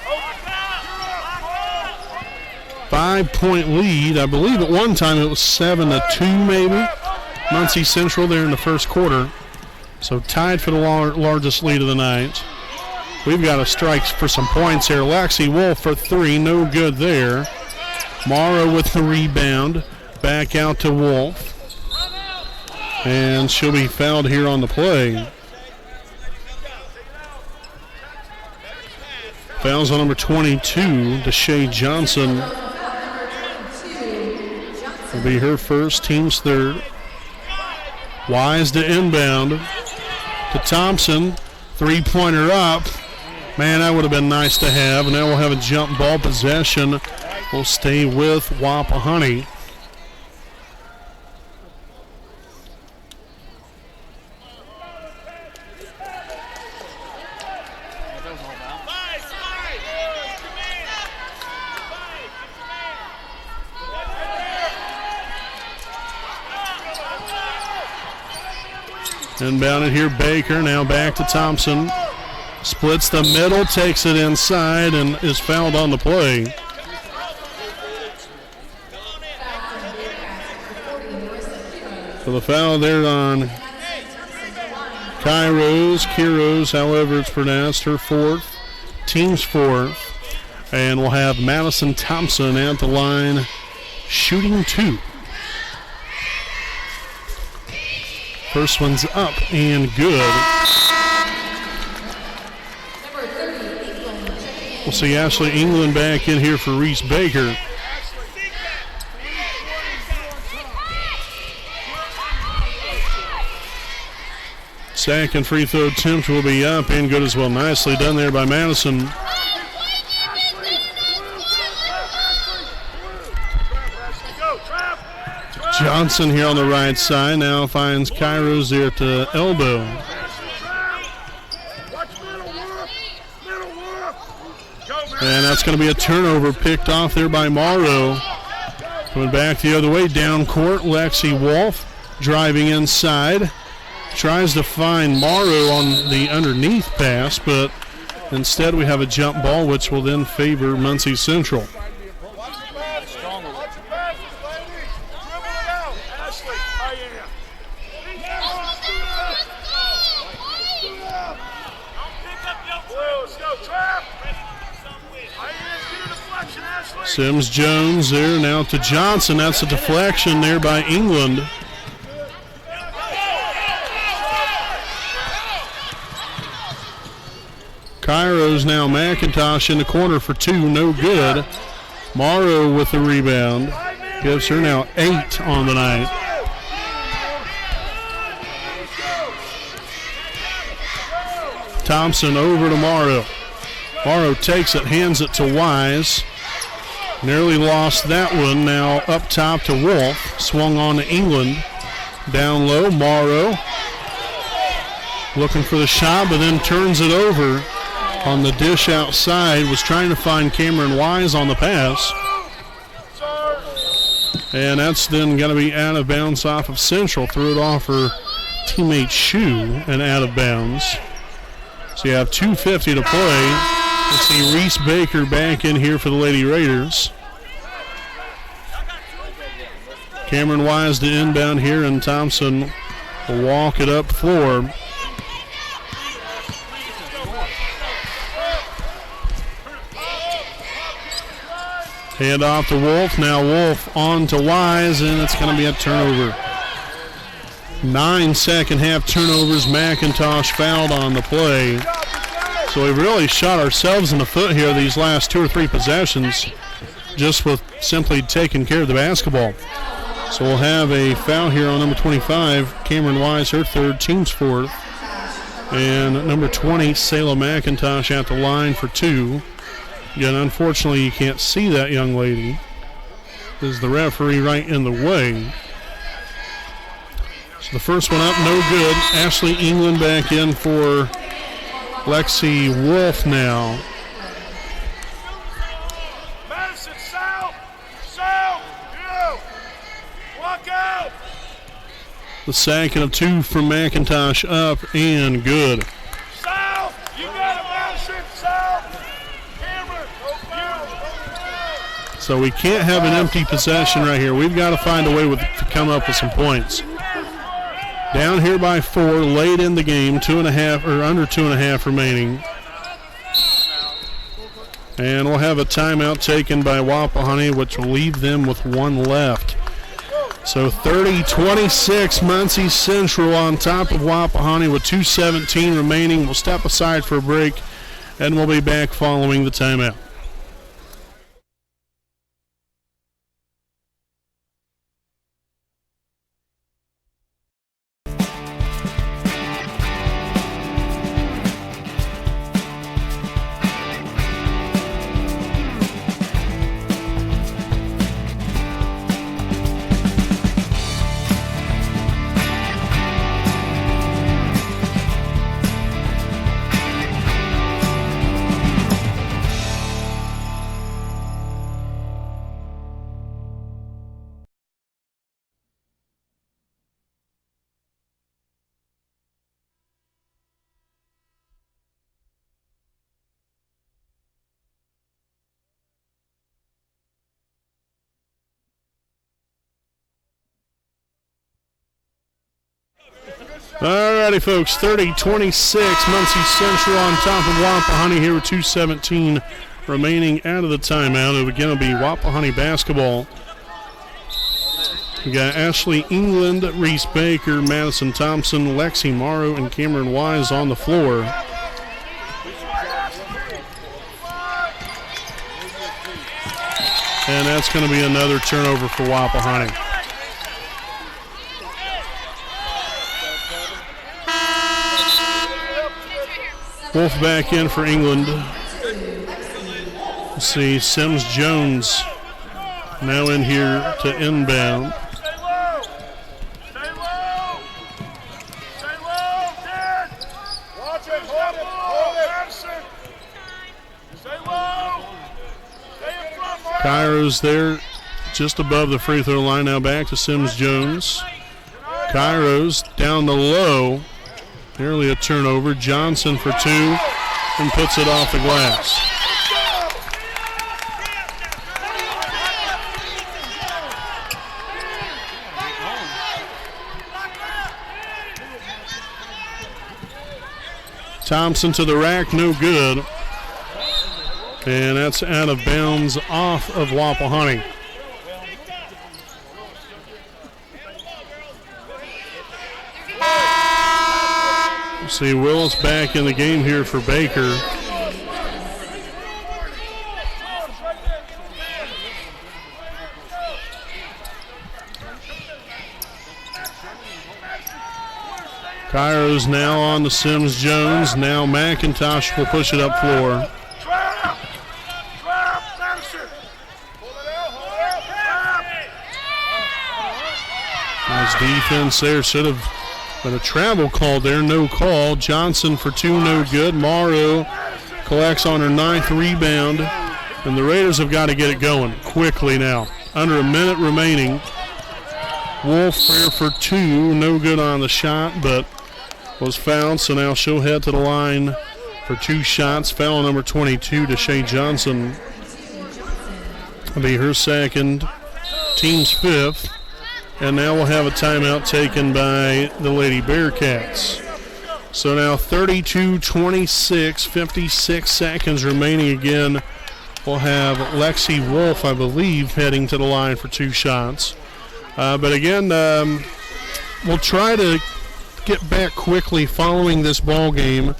Speaker 1: 5-point lead. I believe at one time it was 7-2 maybe. Muncie Central there in the first quarter. So tied for the largest lead of the night. We've got to strike for some points here. Lexi Wolf for 3, no good there. Morrow with the rebound. Back out to Wolf. And she'll be fouled here on the play. Fouls on number 22, Deshae Johnson. Will be her first, team's third. Wise to inbound to Thompson. 3-pointer up. Man, that would have been nice to have. Now we'll have a jump ball possession. We'll stay with Wapahani. Inbounded here, Baker, now back to Thompson. Splits the middle, takes it inside, and is fouled on the play. So the foul there on Kiros, however it's pronounced, her fourth, team's fourth. And we'll have Madison Thompson at the line, shooting 2. First one's up and good. We'll see Ashley England back in here for Reese Baker. Second free throw attempt will be up and good as well. Nicely done there by Madison. Johnson here on the right side now finds Kairos there at the elbow. And that's going to be a turnover picked off there by Morrow. Coming back the other way, down court, Lexi Wolf driving inside. Tries to find Morrow on the underneath pass, but instead we have a jump ball, which will then favor Muncie Central. Sims-Jones there, now to Johnson. That's a deflection there by England. Kairos now McIntosh in the corner for 2, no good. Morrow with the rebound. Gives her now 8 on the night. Thompson over to Morrow. Morrow takes it, hands it to Wise. Nearly lost that one. Now up top to Wolf. Swung on to England. Down low, Morrow. Looking for the shot, but then turns it over on the dish outside. Was trying to find Cameron Wise on the pass. And that's then going to be out of bounds off of Central. Threw it off her teammate Shu and out of bounds. So you have 2:50 to play. Let's see Reese Baker back in here for the Lady Raiders. Cameron Wise to inbound here, and Thompson will walk it up floor. Hand off to Wolf. Now Wolf on to Wise, and it's going to be a turnover. 9 second half turnovers. McIntosh fouled on the play. So we've really shot ourselves in the foot here these last 2 or 3 possessions, just with simply taking care of the basketball. So we'll have a foul here on number 25, Cameron Wise, her third, team's fourth. And number 20, Selah McIntosh at the line for 2. Again, unfortunately, you can't see that young lady. Is the referee right in the way? So the first one up, no good. Ashley England back in for Lexi Wolf now.
Speaker 5: Madison, south, you, walk out.
Speaker 1: The second of 2 from McIntosh up and good.
Speaker 5: South, you got it, Madison, south. Cameron, you.
Speaker 1: So we can't have an empty possession right here. We've got to find a way to come up with some points. Down here by 4, late in the game, 2.5 or under 2.5 remaining. And we'll have a timeout taken by Wapahani, which will leave them with 1 left. So 30-26, Muncie Central on top of Wapahani with 2:17 remaining. We'll step aside for a break, and we'll be back following the timeout. Alrighty, folks, 30-26, Muncie Central on top of Wapahani here with 2:17 remaining out of the timeout. It again will be Wapahani basketball. We got Ashley England, Reese Baker, Madison Thompson, Lexi Morrow, and Cameron Wise on the floor. And that's going to be another turnover for Wapahani. Wolf back in for England. Let's see, Sims Jones now in here to inbound.
Speaker 5: Stay low. Stay low. Stay low, Dad. Watch it, hold it, Madison. Stay low. Stay in front, Mark.
Speaker 1: Cairo's there just above the free throw line. Now back to Sims Jones. Cairo's down the low. Nearly a turnover. Johnson for 2 and puts it off the glass. Thompson to the rack, no good. And that's out of bounds off of Wapahani. See Willis back in the game here for Baker. Cairo's now on to Sims Jones. Now McIntosh will push it up floor.
Speaker 5: Trap, Madison.
Speaker 1: Defense there should have been a travel call there. No call. Johnson for 2, no good. Morrow collects on her 9th rebound. And the Raiders have got to get it going quickly now. Under a minute remaining. Wolf there for 2, no good on the shot, but was fouled. So now she'll head to the line for 2 shots. Foul number 22 to Shea Johnson. Will be her second, team's 5th. And now we'll have a timeout taken by the Lady Bearcats. So now 32-26, 56 seconds remaining again. We'll have Lexi Wolf, I believe, heading to the line for 2 shots. But again, we'll try to get back quickly following this ball game.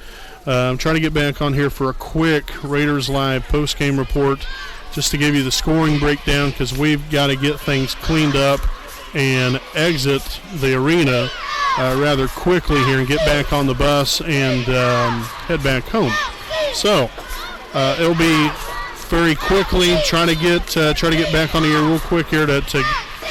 Speaker 1: Try to get back on here for a quick Raiders Live post-game report just to give you the scoring breakdown, because we've got to get things cleaned up and exit the arena rather quickly here and get back on the bus and head back home. So it'll be very quickly try to get back on the air real quick here to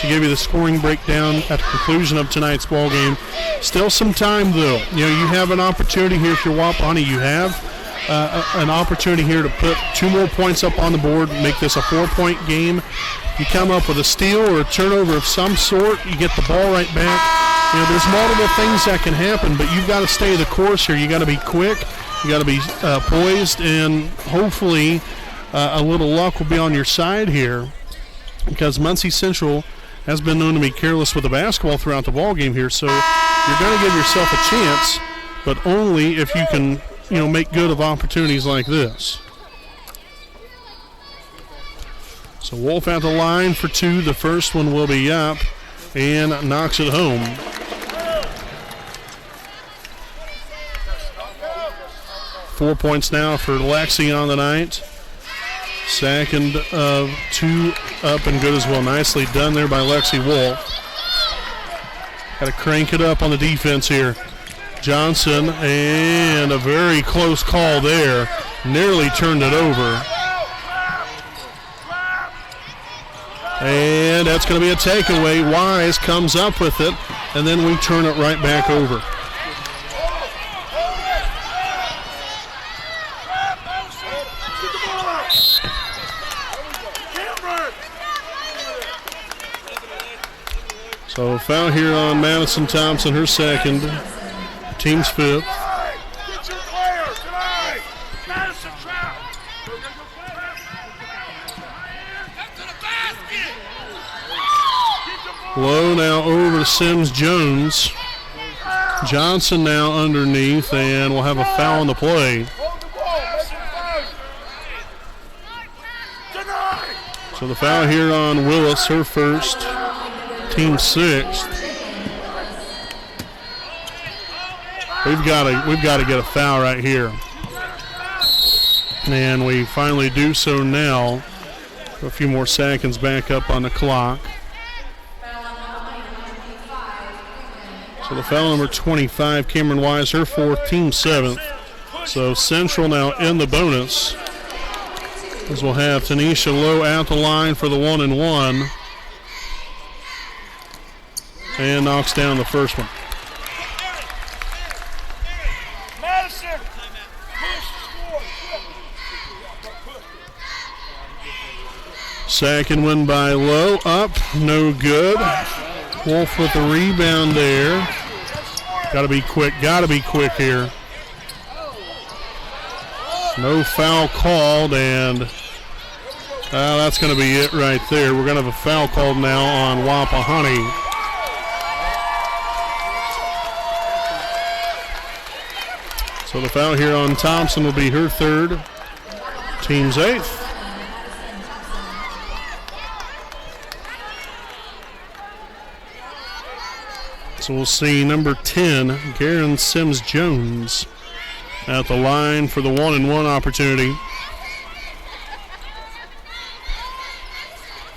Speaker 1: give you the scoring breakdown at the conclusion of tonight's ball game. Still some time though. You have an opportunity here if you're Wapahani. You have an opportunity here to put 2 more points up on the board, make this a 4-point game. You come up with a steal or a turnover of some sort, you get the ball right back. There's multiple things that can happen, but you've got to stay the course here. You got to be quick, you got to be poised, and hopefully a little luck will be on your side here, because Muncie Central has been known to be careless with the basketball throughout the ball game here. So you're going to give yourself a chance, but only if you can, make good of opportunities like this. So Wolf at the line for 2. The first one will be up and knocks it home. Four points now for Lexi on the night. Second of 2 up and good as well. Nicely done there by Lexi Wolf. Got to crank it up on the defense here. Johnson, and a very close call there. Nearly turned it over. And that's going to be a takeaway. Wise comes up with it, and then we turn it right back over. So a foul here on Madison Thompson, her second, team's 5th.
Speaker 5: Get your player tonight. Madison Trout.
Speaker 1: Low now over to Sims Jones. Johnson now underneath, and we'll have a foul on the play.
Speaker 5: Hold the ball. Deny.
Speaker 1: So the foul here on Willis, her first, team 6th. We've got to get a foul right here, and we finally do so now. A few more seconds back up on the clock. So the foul number 25, Cameron Wise, her 4th, team 7th. So Central now in the bonus, as we'll have Tanisha Lowe at the line for the 1-and-1. And knocks down the first one.
Speaker 5: Madison.
Speaker 1: Second one by Lowe, up, no good. Wolf with the rebound there. Got to be quick here. No foul called, and that's going to be it right there. We're going to have a foul called now on Wapahani. So the foul here on Thompson will be her 3rd, team's 8th. So we'll see number 10, Garen Sims Jones, at the line for the 1-and-1 opportunity.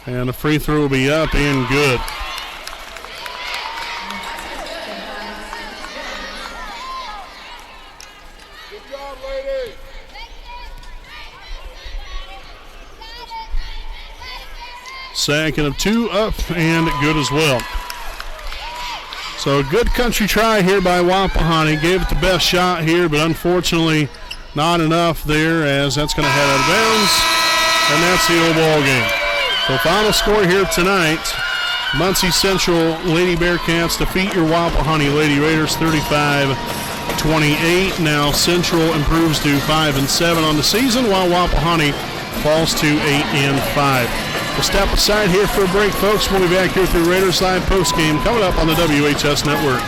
Speaker 1: And the free throw will be up and good. Second of 2 up and good as well. So a good country try here by Wapahani. Gave it the best shot here, but unfortunately not enough there, as that's going to head out of bounds. And that's the old ball game. So final score here tonight, Muncie Central Lady Bearcats defeat your Wapahani Lady Raiders 35-28. Now Central improves to 5-7 on the season, while Wapahani falls to 8-5. We'll step aside here for a break, folks. We'll be back here through Raiders Live postgame coming up on the WHS Network.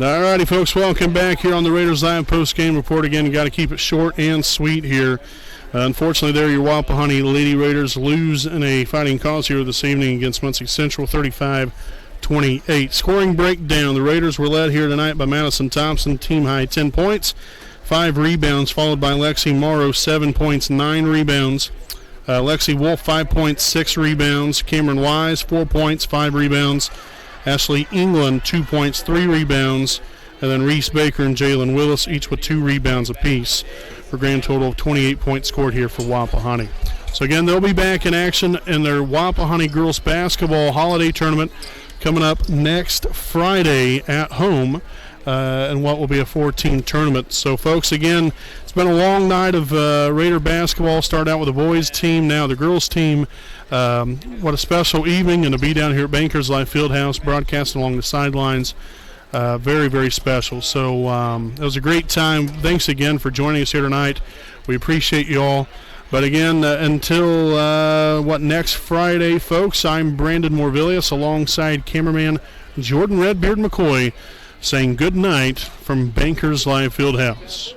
Speaker 1: All righty, folks, welcome back here on the Raiders Live post-game report. Again, you got to keep it short and sweet here. Unfortunately, there your Wapahani Lady Raiders lose in a fighting cause here this evening against Muncie Central, 35-28. Scoring breakdown, the Raiders were led here tonight by Madison Thompson, team high 10 points, 5 rebounds, followed by Lexi Morrow, 7 points, 9 rebounds. Lexi Wolf, 5 points, 6 rebounds. Cameron Wise, 4 points, 5 rebounds. Ashley England, 2 points, 3 rebounds. And then Reese Baker and Jalen Willis, each with 2 rebounds apiece, for a grand total of 28 points scored here for Wapahani. So again, they'll be back in action in their Wapahani Girls Basketball Holiday Tournament coming up next Friday at home, in what will be a 4-team tournament. So, folks, again, it's been a long night of Raider basketball. Started out with the boys team, now the girls team. What a special evening, and to be down here at Bankers Life Fieldhouse, broadcasting along the sidelines. Very, very special. So it was a great time. Thanks again for joining us here tonight. We appreciate you all. But again, until next Friday, folks, I'm Brandon Morvillius alongside cameraman Jordan Redbeard McCoy, saying good night from Bankers Live Fieldhouse.